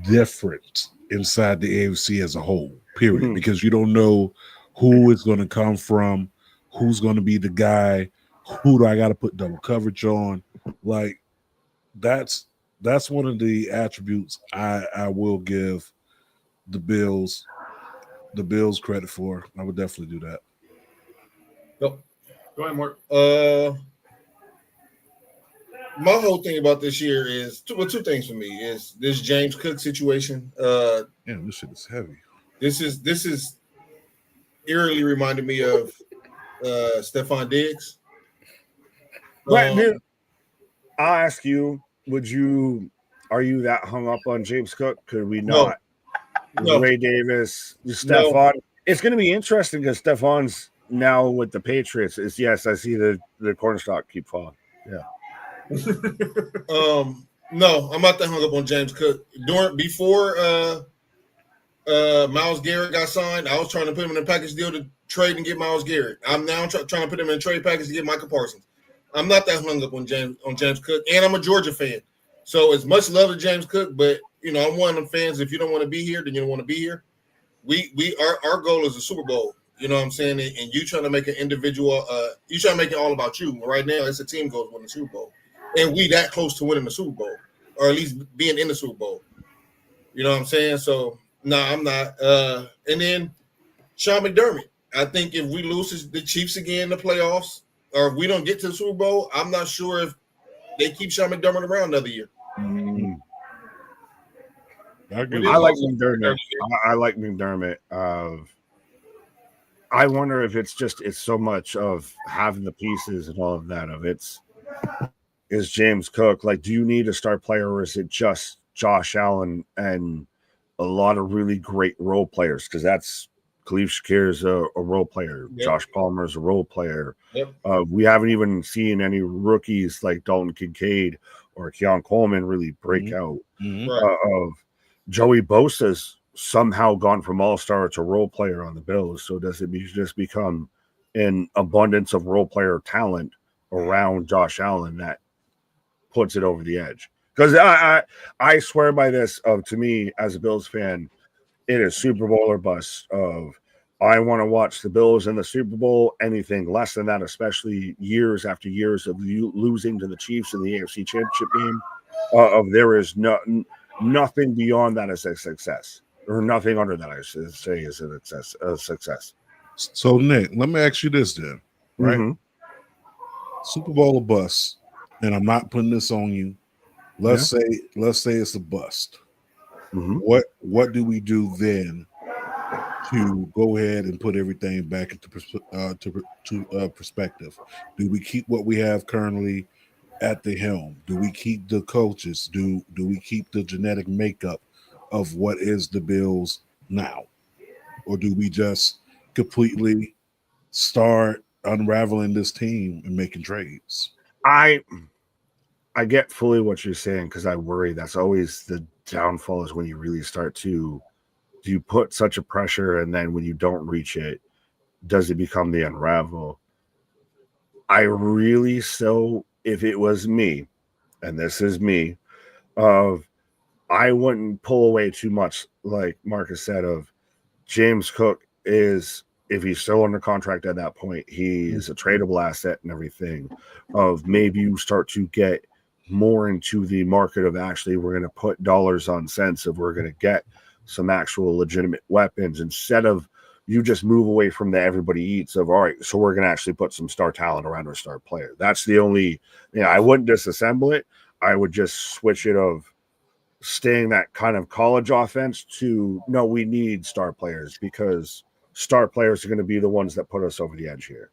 different inside the AFC as a whole, period, because you don't know who is going to come from, who's going to be the guy, who do I got to put double coverage on. Like, that's one of the attributes I will give the Bills credit for. I would definitely do that. Go ahead, Mark. My whole thing about this year is two things for me is this James Cook situation. Damn, this shit is heavy. This is eerily reminded me of Stephon Diggs. Right, dude. I'll ask you, are you that hung up on James Cook? Could we not? No. Ray Davis, Stephon. No. It's going to be interesting because Stephon's now with the Patriots. Yes, I see the cornerstock keep falling. Yeah. No, I'm not that hung up on James Cook. Before Myles Garrett got signed, I was trying to put him in a package deal to trade and get Myles Garrett. I'm now trying to put him in a trade package to get Michael Parsons. I'm not that hung up on James Cook, and I'm a Georgia fan. So as much love to James Cook, but I'm one of them fans. If you don't want to be here, then you don't want to be here. Our goal is a Super Bowl. You know what I'm saying? And you trying to make an individual. You trying to make it all about you. Right now, it's a team goal to win the Super Bowl, and we that close to winning the Super Bowl, or at least being in the Super Bowl. You know what I'm saying? So no, I'm not. And then Sean McDermott. I think if we lose the Chiefs again in the playoffs, or if we don't get to the Super Bowl, I'm not sure if they keep Sean McDermott around another year. I like McDermott. I like McDermott. I wonder if it's so much of having the pieces and all of that is James Cook. Like, do you need a star player or is it just Josh Allen and a lot of really great role players? Because that's Khalif Shakir is a role player. Yep. Josh Palmer is a role player. Yep. We haven't even seen any rookies like Dalton Kincaid or Keon Coleman really break out. Of Joey Bosa's somehow gone from all-star to role player on the Bills. So does it just become an abundance of role player talent around Josh Allen that puts it over the edge? Because I swear by this, to me as a Bills fan, it is Super Bowl or bust. I want to watch the Bills in the Super Bowl. Anything less than that, especially years after years of losing to the Chiefs in the AFC Championship game, of there is nothing beyond that is a success, or nothing under that I should say is a success. So Nick, let me ask you this then, right? Mm-hmm. Super Bowl or bust, and I'm not putting this on you. Let's say it's a bust. Mm-hmm. What do we do then to go ahead and put everything back into perspective? Do we keep what we have currently at the helm? Do we keep the coaches? Do we keep the genetic makeup of what is the Bills now? Or do we just completely start unraveling this team and making trades? I get fully what you're saying, because I worry that's always the downfall, is when you really start to you put such a pressure, and then when you don't reach it, does it become the unravel? I really, so if it was me, and this is me, I wouldn't pull away too much, like Marcus said, of James Cook is, if he's still under contract at that point, he's a tradable asset and everything. Of maybe you start to get more into the market of actually we're going to put dollars on cents, if we're going to get some actual legitimate weapons, instead of you just move away from the everybody eats of, all right, so we're going to actually put some star talent around our star player. That's the only, I wouldn't disassemble it. I would just switch it of staying that kind of college offense to, no, we need star players, because star players are going to be the ones that put us over the edge here.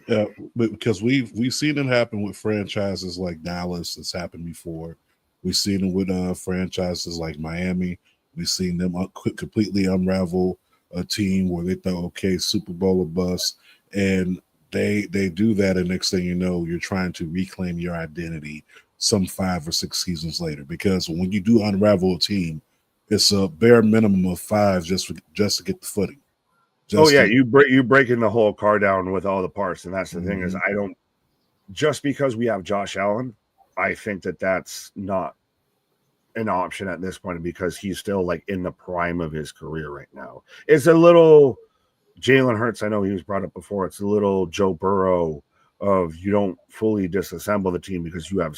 But because we've seen it happen with franchises like Dallas. It's happened before. We've seen it with franchises like Miami. We've seen them completely unravel a team where they thought, okay, Super Bowl or bust, and they do that, and next thing you know, you're trying to reclaim your identity some 5 or 6 seasons later. Because when you do unravel a team, it's a bare minimum of 5 just to get the footing. You breaking the whole car down with all the parts, and that's the thing is, I don't, just because we have Josh Allen, I think that that's not an option at this point, because he's still like in the prime of his career right now. It's a little Jalen Hurts. I know he was brought up before. It's a little Joe Burrow of, you don't fully disassemble the team because you have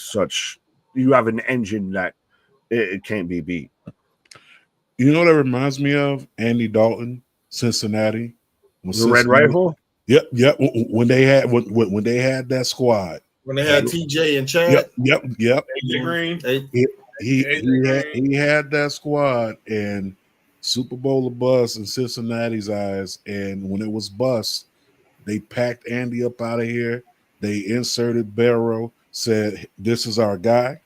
an engine that it can't be beat. You know what that reminds me of? Andy Dalton, Cincinnati. The Red Rifle? Yep. When they had that squad. When they had TJ and Chad. Yep. AJ Green. He had that squad, and Super Bowl of bust in Cincinnati's eyes. And when it was bust, they packed Andy up out of here. They inserted Barrow, said, this is our guy.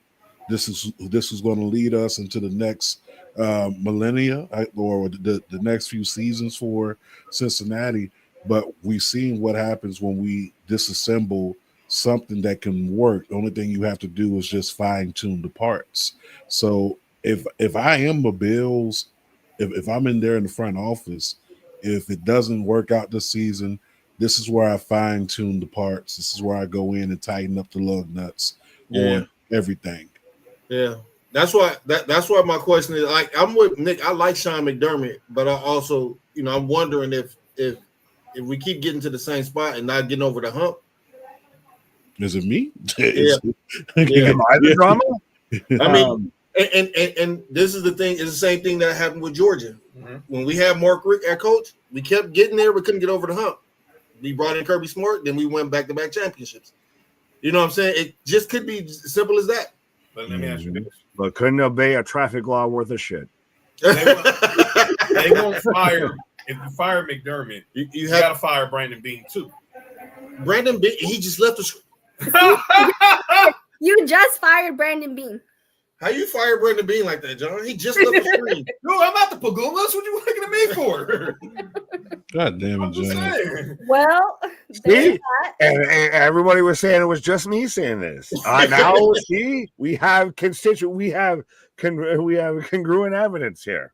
This is going to lead us into the next millennia, or the next few seasons for Cincinnati. But we've seen what happens when we disassemble something that can work. The only thing you have to do is just fine-tune the parts. So if I am the Bills, if I'm in there in the front office, if it doesn't work out this season, this is where I fine-tune the parts. This is where I go in and tighten up the lug nuts on everything. Yeah. That's why my question is, like, I'm with Nick. I like Sean McDermott, but I also, I'm wondering if we keep getting to the same spot and not getting over the hump. Is it me? Am I the drama? I mean, and this is the thing. It's the same thing that happened with Georgia. Mm-hmm. When we had Mark Richt at coach, we kept getting there. We couldn't get over the hump. We brought in Kirby Smart, then we went back-to-back championships. You know what I'm saying? It just could be as simple as that. But let me ask you this. But couldn't obey a traffic law worth of shit. They won't fire. If you fire McDermott, you got to fire Brandon Beane too. Brandon Beane, he just left the. You just fired Brandon Beane. How you fire Brandon Beane like that, John? He just left the screen. No, I'm not the Pagulas. What you looking at me for? God damn it, John. Well, see? And everybody was saying it was just me saying this. Now, see, we have congruent evidence here.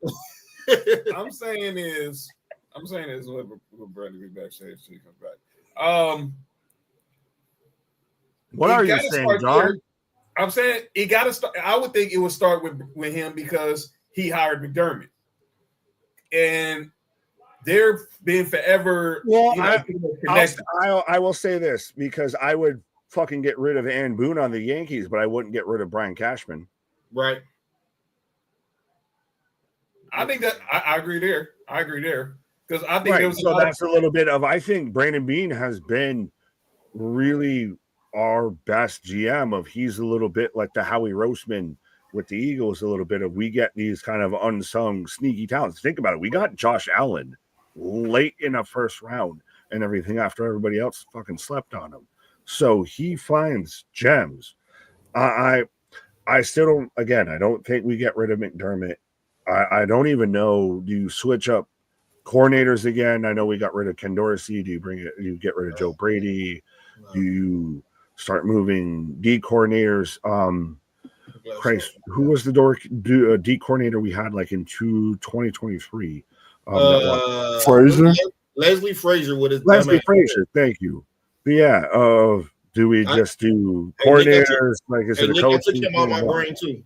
I'm saying is what Brandon be backstage till he comes back. What are you saying, John? I'm saying it got to start. I would think it would start with him because he hired McDermott, and they're been forever. Well, I will say this, because I would fucking get rid of Ann Boone on the Yankees, but I wouldn't get rid of Brian Cashman. Right. I think that I agree there. Because I think there was that's a little bit of. I think Brandon Beane has been really our best GM. Of he's a little bit like the Howie Roseman with the Eagles. A little bit of we get these kind of unsung sneaky talents. Think about it. We got Josh Allen late in the first round and everything after everybody else fucking slept on him. So he finds gems. I still don't. Again, I don't think we get rid of McDermott. I don't even know. Do you switch up coordinators again? I know we got rid of Ken Dorsey. Do you get rid of Joe Brady? Do you start moving D coordinators? Christ, who was the D coordinator we had like in 2023? Frazier. Leslie Frazier with his Leslie Frazier. Thank you. But yeah. Do we just do coordinators? Like, is it a coach? I took him out my brain too.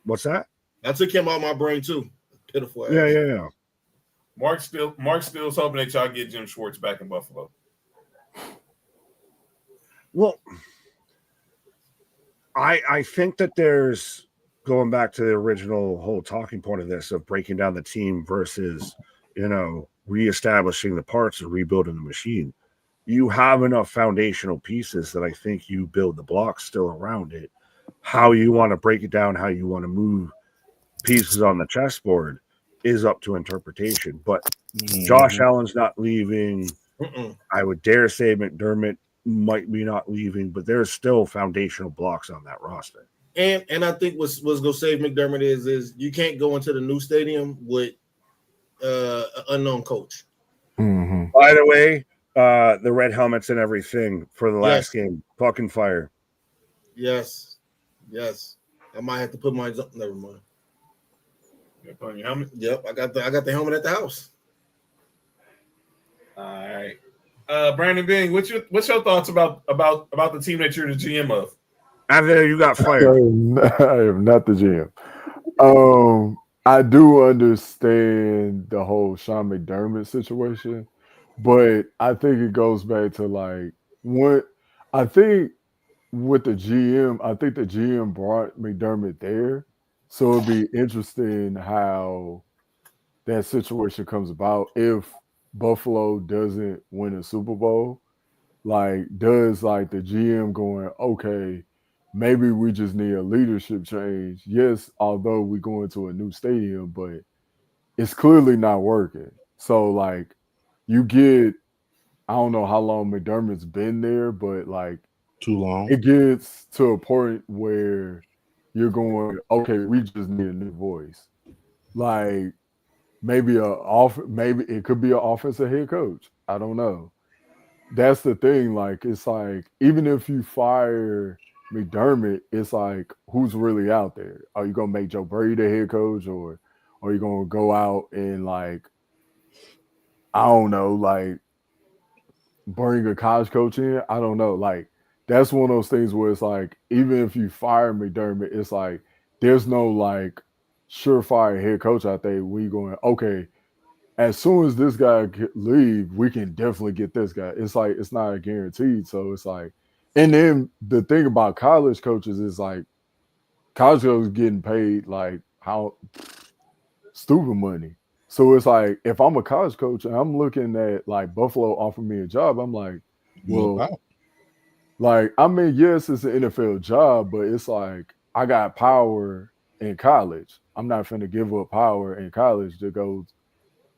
What's that? I took him out my brain too. Pitiful. Yeah. Mark still's hoping that y'all get Jim Schwartz back in Buffalo. Well, I think that there's going back to the original whole talking point of this of breaking down the team versus, reestablishing the parts and rebuilding the machine. You have enough foundational pieces that I think you build the blocks still around it. How you want to break it down, how you want to move pieces on the chessboard is up to interpretation. But Josh Allen's not leaving. I would dare say McDermott might be not leaving, but there's still foundational blocks on that roster. And I think what's gonna save McDermott is you can't go into the new stadium with an unknown coach. Mm-hmm. By the way, the red helmets and everything for the last game, fucking fire. Yes. I might have to put mine up. Never mind. You put on your helmet? Yep, I got the helmet at the house. All right. Brandon Bing, what's your thoughts about the team that you're the GM of? After you got fired. I am not the GM. I do understand the whole Sean McDermott situation, but I think it goes back to like what I think with the GM. I think the GM brought McDermott there, so it'd be interesting how that situation comes about if Buffalo doesn't win a Super Bowl. Like, does like the GM going, okay, maybe we just need a leadership change. Yes, although we go into a new stadium, but it's clearly not working. So like you get, I don't know how long McDermott's been there, but like too long. It gets to a point where you're going, okay, we just need a new voice. Like maybe it could be an offensive head coach. I don't know. That's the thing. Like, it's like, even if you fire McDermott, it's like, who's really out there? Are you going to make Joe Brady the head coach, or are you going to go out and like, I don't know, like bring a college coach in? I don't know. Like, that's one of those things where it's like, even if you fire McDermott, it's like, there's no like surefire head coach out there. We going, okay, as soon as this guy leave, we can definitely get this guy. It's like, it's not a guaranteed. So it's like, and then the thing about college coaches is like, college coaches getting paid like how stupid money. So it's like, if I'm a college coach and I'm looking at like Buffalo offer me a job, I'm like, well, like, I mean, yes, it's an NFL job, but it's like, I got power in college. I'm not finna give up power in college to go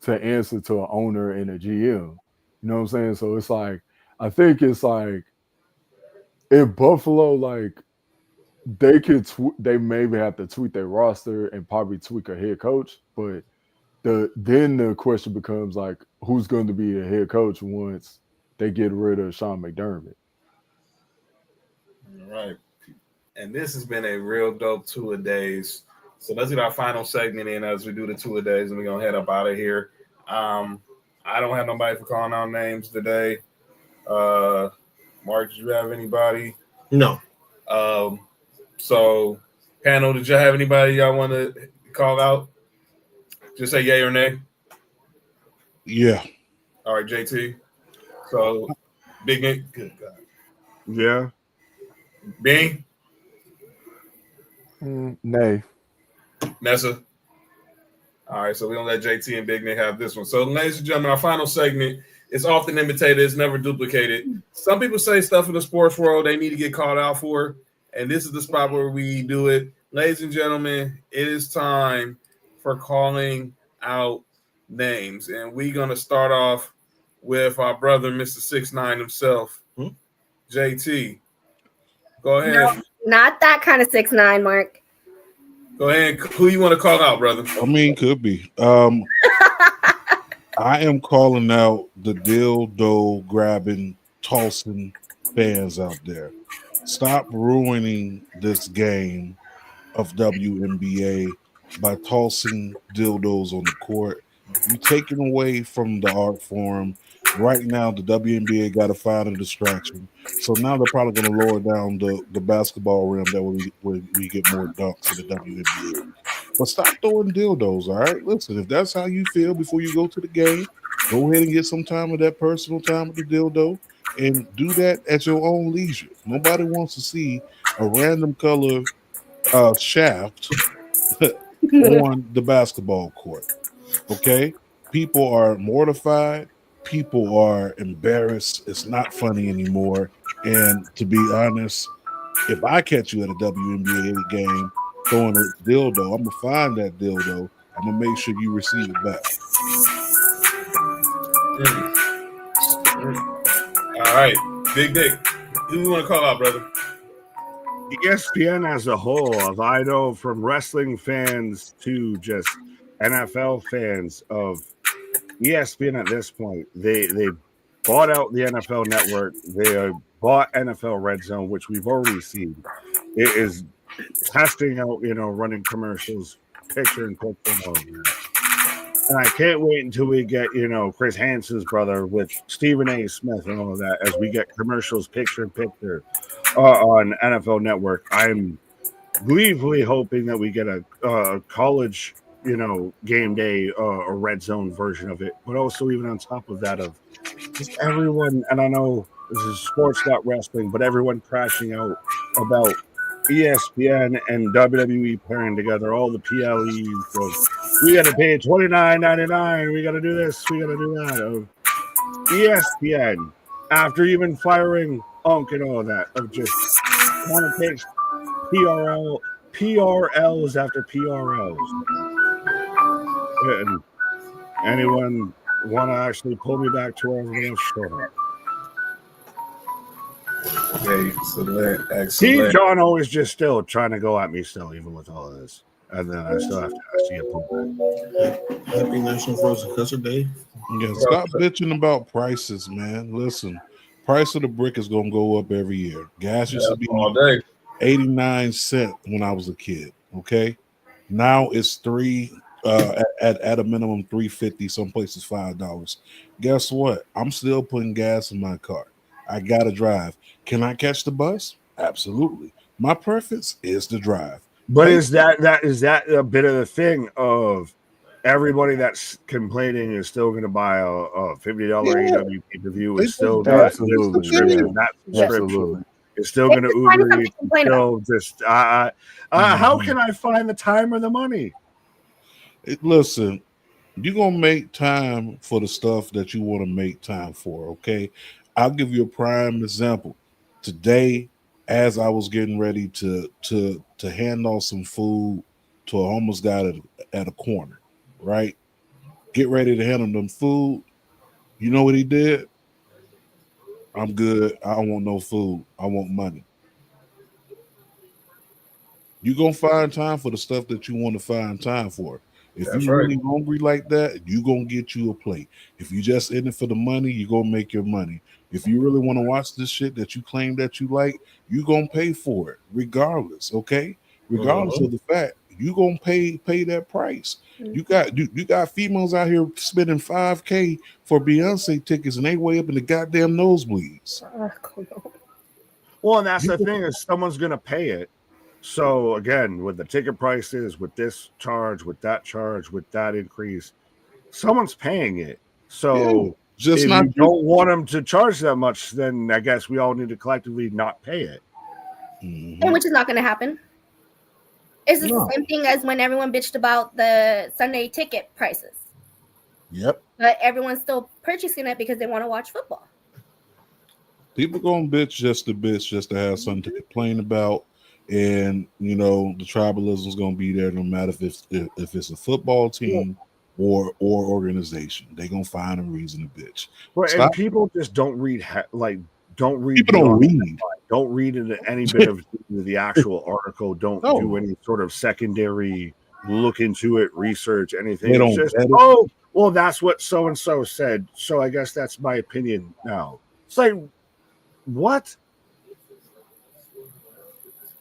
to answer to an owner and a GM. You know what I'm saying? So it's like, I think it's like, if Buffalo, like, they maybe have to tweak their roster and probably tweak a head coach, but then the question becomes like, who's going to be a head coach once they get rid of Sean McDermott? All right. And this has been a real dope 2 a days. So let's get our final segment in as we do the 2 a days, and we're gonna head up out of here. I don't have nobody for calling out names today. Mark, did you have anybody? No. So panel, did you have anybody y'all want to call out? Just say yay or nay. Yeah. All right, JT. So big Nick. Good God. Yeah. Bing? Nay. Nessa? All right, so we're going to let JT and Big Nick have this one. So, ladies and gentlemen, our final segment is often imitated, it's never duplicated. Some people say stuff in the sports world they need to get called out for, and this is the spot where we do it. Ladies and gentlemen, it is time for calling out names, and we're going to start off with our brother, Mr. 6ix9ine himself, JT. Go ahead. No, not that kind of 6ix9ine, Mark. Go ahead. Who you want to call out, brother? I mean, could be. I am calling out the dildo grabbing, tossing fans out there. Stop ruining this game of WNBA by tossing dildos on the court. You're taking away from the art form. Right now, the WNBA got to find a distraction. So now they're probably going to lower down the basketball rim that we get more dunks in the WNBA. But stop throwing dildos, all right? Listen, if that's how you feel before you go to the game, go ahead and get some time of that personal time with the dildo and do that at your own leisure. Nobody wants to see a random color shaft on the basketball court, okay? People are mortified. People are embarrassed. It's not funny anymore. And to be honest, if I catch you at a WNBA game throwing a dildo, I'm going to find that dildo. I'm going to make sure you receive it back. All right. Big Dick. Who do you want to call out, brother? ESPN as a whole, I know from wrestling fans to just NFL fans of ESPN at this point, they bought out the NFL Network. They bought NFL Red Zone, which we've already seen. It is testing out, running commercials, picture in picture and all that. And I can't wait until we get, Chris Hansen's brother with Stephen A. Smith and all of that as we get commercials picture in picture on NFL Network. I'm gleefully hoping that we get a college, game day, a red zone version of it, but also even on top of that of just everyone, and I know this is sports, not wrestling, but everyone crashing out about ESPN and WWE pairing together all the PLEs of we got to pay $29.99, we got to do this, we got to do that. Of ESPN, after even firing Unk and all that, of just kind of takes PRLs after PRLs. And anyone want to actually pull me back to where everyone else showed up? Excellent. Steve John always just still trying to go at me still, even with all of this. And then I still have to actually get pulled back. Happy National Frozen Custard Day. Yeah, stop bitching about prices, man. Listen, price of the brick is going to go up every year. Gas used to be all day 89 cents when I was a kid, okay? Now it's $3 at a minimum $3.50, some places $5. Guess what? I'm still putting gas in my car. I gotta drive. Can I catch the bus? Absolutely. My preference is to drive. But is that a bit of the thing of everybody that's complaining is still going to buy a $50 AEW pay-per-view is still not subscription. It's still going to Uber Eats. Still just how can I find the time or the money? Listen, you're going to make time for the stuff that you want to make time for, okay? I'll give you a prime example. Today, as I was getting ready to hand off some food to a homeless guy at a corner, right? Get ready to hand him them food. You know what he did? I'm good. I don't want no food. I want money. You're going to find time for the stuff that you want to find time for. If you're really hungry like that, you're going to get you a plate. If you just in it for the money, you're going to make your money. If you really want to watch this shit that you claim that you like, you're going to pay for it regardless, okay? Regardless of the fact, you're going to pay that price. You got females out here spending $5,000 for Beyonce tickets and they way up in the goddamn nosebleeds. Well, and that's the thing is someone's going to pay it. So again, with the ticket prices, with this charge, with that increase, someone's paying it. So Just if not you don't want them to charge that much, then I guess we all need to collectively not pay it. And which is not going to happen. It's the same thing as when everyone bitched about the Sunday ticket prices. Yep. But everyone's still purchasing it because they want to watch football. People gonna bitch just to have something to complain about, and the tribalism is gonna be there no matter if it's a football team or organization. They gonna find a reason to bitch. Well, and people just don't read don't read. People don't read. Don't read into any bit of the actual article. Don't do any sort of secondary look into it, research anything. They It's don't just vet it. well, that's what so and so said. So I guess that's my opinion now. It's like, what?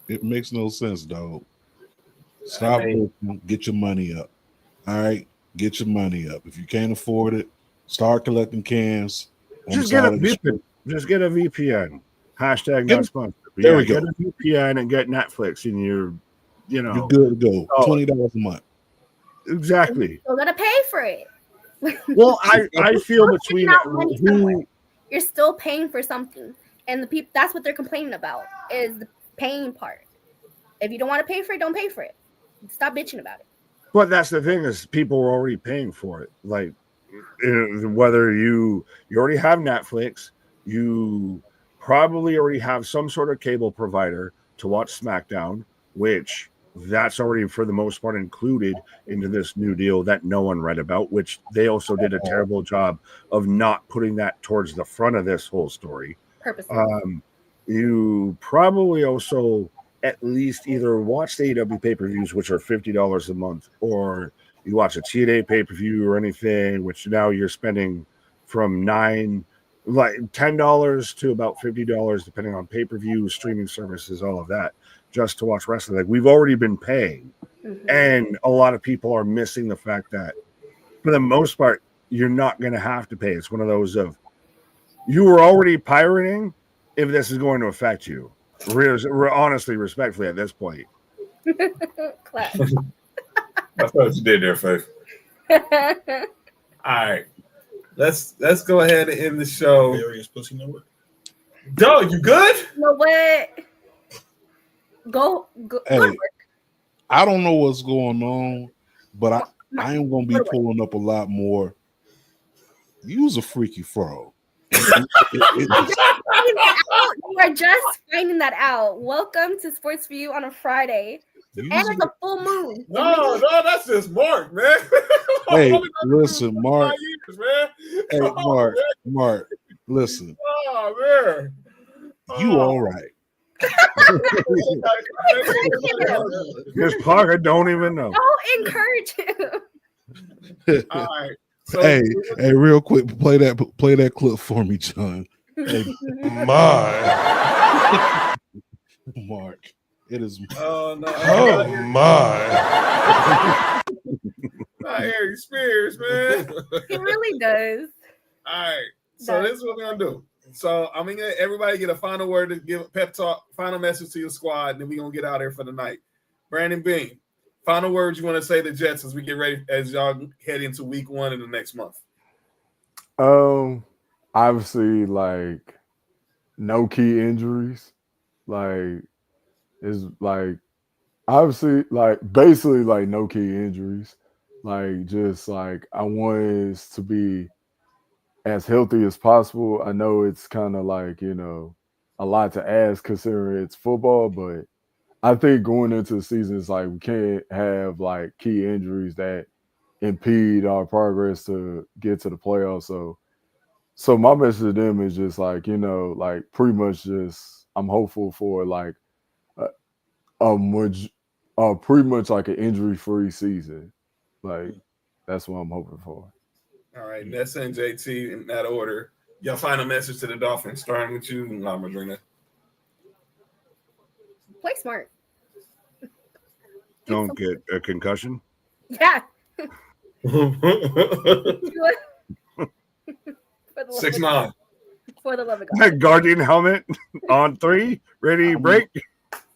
It makes no sense, dog. Stop. Get your money up. All right, get your money up. If you can't afford it, start collecting cans. Just get a VPN. Just get a VPN. Hashtag not sponsored. There we go. Get a VPN and get Netflix, and you're good to go. $20 a month. Exactly. You still gotta pay for it. Well, I feel between you're still paying for something, and the people that's what they're complaining about is the paying part. If you don't want to pay for it, don't pay for it. Stop bitching about it. But that's the thing is people are already paying for it. Like whether you already have Netflix, you probably already have some sort of cable provider to watch SmackDown, which that's already for the most part included into this new deal that no one read about, which they also did a terrible job of not putting that towards the front of this whole story. Purposely. You probably also at least either watch the AEW pay-per-views, which are $50 a month, or you watch a TNA pay-per-view or anything, which now you're spending from $10 to about $50, depending on pay-per-view, streaming services, all of that, just to watch wrestling. Like, we've already been paying. And a lot of people are missing the fact that, for the most part, you're not going to have to pay. It's one of those of, you were already pirating if this is going to affect you. Honestly, respectfully, at this point. Class. That's what you did there, Faith. All right. Let's go ahead and end the show. Various pussy network. Dog, you good? You know what? Go Hey, good work. I don't know what's going on, but I am gonna be pulling up a lot more. Use a freaky frog. You are just finding that out. Welcome to Sports4U on a Friday. And it's a full moon. No, that's just Mark, man. Hey, listen, Mark. Years, man. Hey, Mark, listen. Oh, man. You all right. This Parker don't even know. Don't encourage him. All right. So, hey, real quick, play that clip for me, John. Hey, Mark, it is. Oh no! Oh my! Not Harry Spears, man. He really does. All right. So this is what we're gonna do. So I'm gonna get everybody get a final word to give a pep talk, final message to your squad, and then we're gonna get out here for the night. Brandon Bean, final words you want to say to Jets as we get ready, as y'all head into week 1 in the next month. Obviously, like no key injuries. Like it's like obviously like basically like no key injuries. Like just like I want us to be as healthy as possible. I know it's kind of like, a lot to ask considering it's football, but I think going into the season, it's like we can't have like key injuries that impede our progress to get to the playoffs. So my message to them is just like, like pretty much just I'm hopeful for like pretty much like an injury-free season. Like that's what I'm hoping for. All right, Nessa and JT in that order. Y'all final message to the Dolphins, starting with you, Madrina. Play smart. Don't get a concussion. Yeah. 6'9". For the love of God. Guardian helmet on 3, ready, break.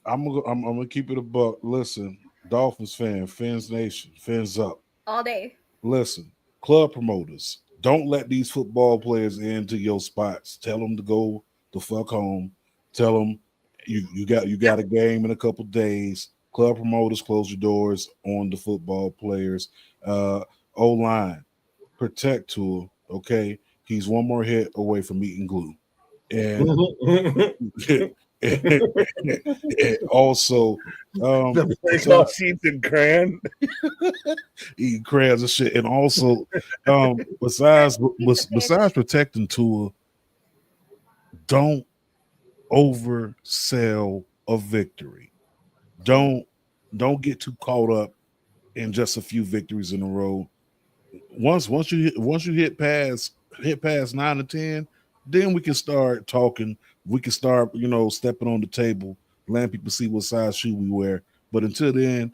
I'm gonna keep it a buck. Listen, Dolphins fan, Fins Nation, Fins up. All day. Listen, club promoters, Don't let these football players into your spots. Tell them to go the fuck home. Tell them you got a game in a couple days. Club promoters, close your doors on the football players. O-line, protect Tua. Okay, he's one more hit away from eating glue, and also the place called Sheets and Cran. Eating crabs and shit. And also, besides protecting Tua, don't oversell a victory. Don't get too caught up in just a few victories in a row. Once you hit past 9 to 10, then we can start talking. We can start, stepping on the table, letting people see what size shoe we wear. But until then,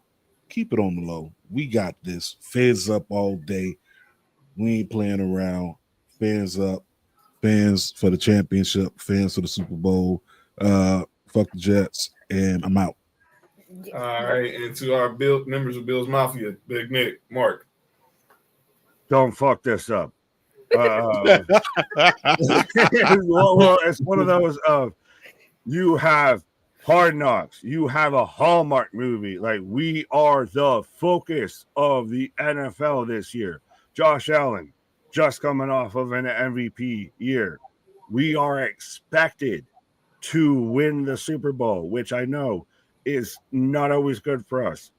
keep it on the low. We got this. Fans up all day. We ain't playing around. Fans up. Fans for the championship. Fans for the Super Bowl. Fuck the Jets. And I'm out. All right. And to our members of Bill's Mafia, Big Nick, Mark. Don't fuck this up. Well, it's one of those of you have Hard Knocks, you have a Hallmark movie. Like, we are the focus of the NFL this year. Josh Allen just coming off of an MVP year. We are expected to win the Super Bowl, which I know is not always good for us.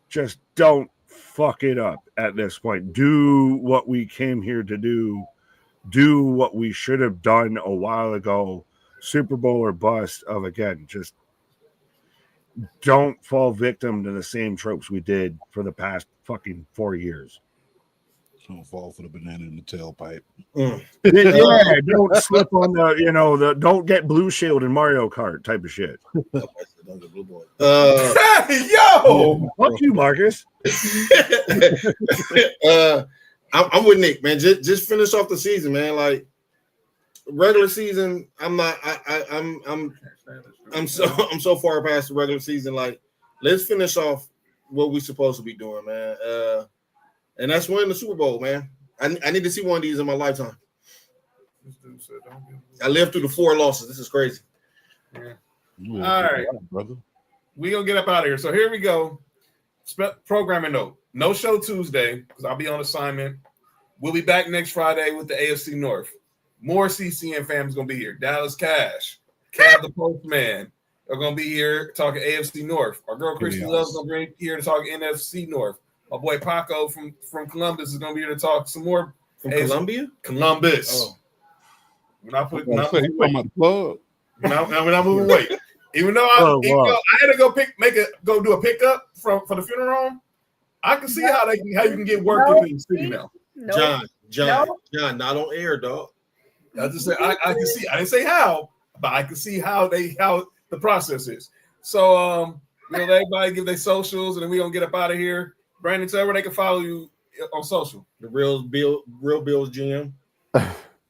Just don't fuck it up at this point. Do what we came here to do. Do what we should have done a while ago. Super Bowl or bust of, again, just don't fall victim to the same tropes we did for the past fucking 4 years. Don't fall for the banana in the tailpipe. Yeah, don't slip on the don't get blue shield in Mario Kart type of shit. Yo, fuck you, Marcus. I'm with Nick, man. Just finish off the season, man. Like, regular season, I'm so far past the regular season. Like, let's finish off what we're supposed to be doing, man. And that's winning the Super Bowl, man. I need to see one of these in my lifetime. I lived through the 4 losses. This is crazy. Yeah. All right, brother. We gonna get up out of here. So here we go. Programming note: no show Tuesday because I'll be on assignment. We'll be back next Friday with the AFC North. More CCN fans gonna be here. Dallas Cash, Cab the Postman are gonna be here talking AFC North. Our girl Christy Love's gonna be here to talk NFC North. My boy Paco from Columbus is gonna be here to talk some more. From Columbia? Columbus. Oh. We're not moving weight. Even though I had to go do a pickup for the funeral home, I can see how you can get work in the city now. John, not on air, dog. I just said I can see. I didn't say how, but I can see how the process is. So let everybody give their socials, and then we gonna get up out of here. Brandon, tell where they can follow you on social. The Real Bills GM.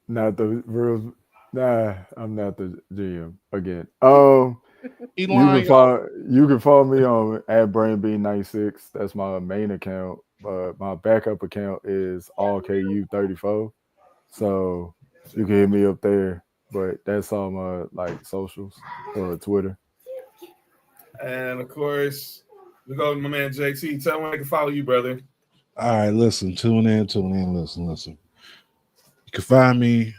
Not the real. Nah, I'm not the GM again. You can follow me on @BrainB96. That's my main account. But my backup account is allku34. So you can hit me up there. But that's all my socials or Twitter. And of course, we go to my man JT. Tell them they can follow you, brother. All right, listen, tune in, listen. You can find me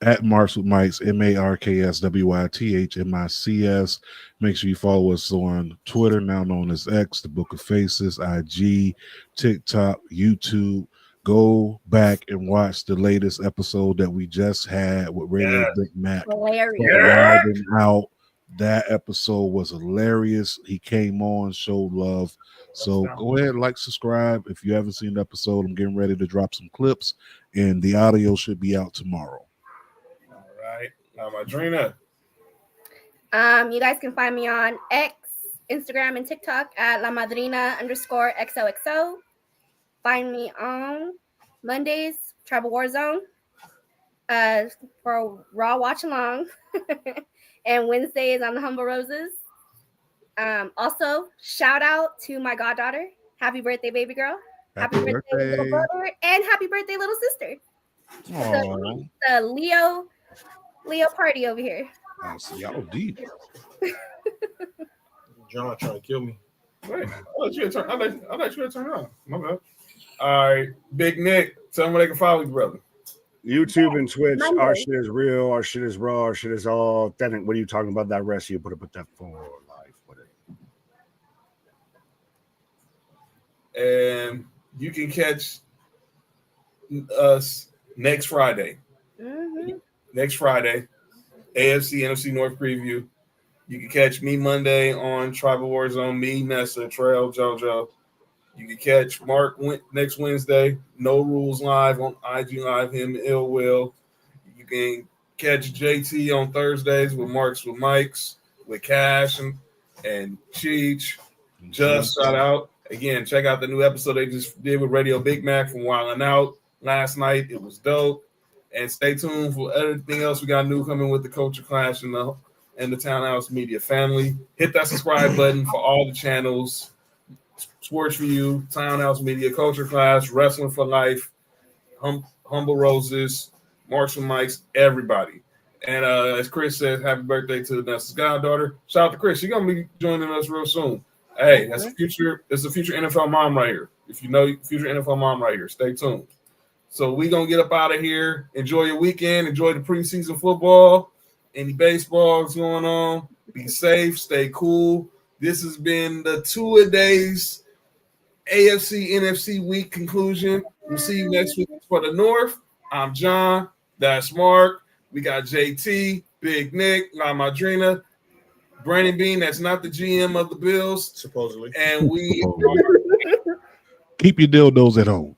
at Marks with Mics, MarksWythMics. Make sure you follow us on Twitter, now known as X, the Book of Faces, IG, TikTok, YouTube. Go back and watch the latest episode that we just had with Radio Big Mac. Hilarious. Out. That episode was hilarious. He came on, showed love. So go ahead, subscribe. If you haven't seen the episode, I'm getting ready to drop some clips, and the audio should be out tomorrow. All right. Now, Madrina. You guys can find me on X, Instagram, and TikTok at LaMadrina_XOXO. Find me on Mondays, Tribal Warzone, for a Raw Watch Along. And Wednesdays on the Humble Roses. Also, shout out to my goddaughter. Happy birthday, baby girl. Happy birthday, little brother. And happy birthday, little sister. The Leo party over here. Y'all deep. John trying to kill me. Wait, I'll let you turn on. My bad. All right, Big Nick, tell them where they can follow you, brother. YouTube and Twitch, our shit is real, our shit is raw, our shit is all authentic. What are you talking about? That rest you put that for life with it. And you can catch us next Friday. Mm-hmm. Next Friday, AFC NFC North preview. You can catch me Monday on Tribal Warzone, me, Nessa, Trail, JoJo. You can catch Mark next Wednesday, No Rules Live on IG Live, him, Ill Will. You can catch JT on Thursdays with Marks with Mikes, with Cash and Cheech. Just shout out. Again, check out the new episode they just did with Radio Big Mac from Wildin' Out last night. It was dope. And stay tuned for everything else we got new coming with the Culture Clash and the Townhouse Media family. Hit that subscribe button for all the channels. Sports4U, Townhouse Media, Culture Clash, Wrestling for Life, Humble Roses, Marshall Mikes, everybody. And as Chris said, happy birthday to Nessa's goddaughter. Shout out to Chris. She's going to be joining us real soon. Hey, that's a future NFL mom right here. If you know future NFL mom right here, stay tuned. So we're going to get up out of here. Enjoy your weekend. Enjoy the preseason football. Any baseball is going on. Be safe. Stay cool. This has been the two-a-days AFC NFC week conclusion. We'll see you next week for the North. I'm John. That's Mark. We got JT, Big Nick, La Madrina, Brandon Bean. That's not the GM of the Bills, supposedly. And we keep your dildos at home.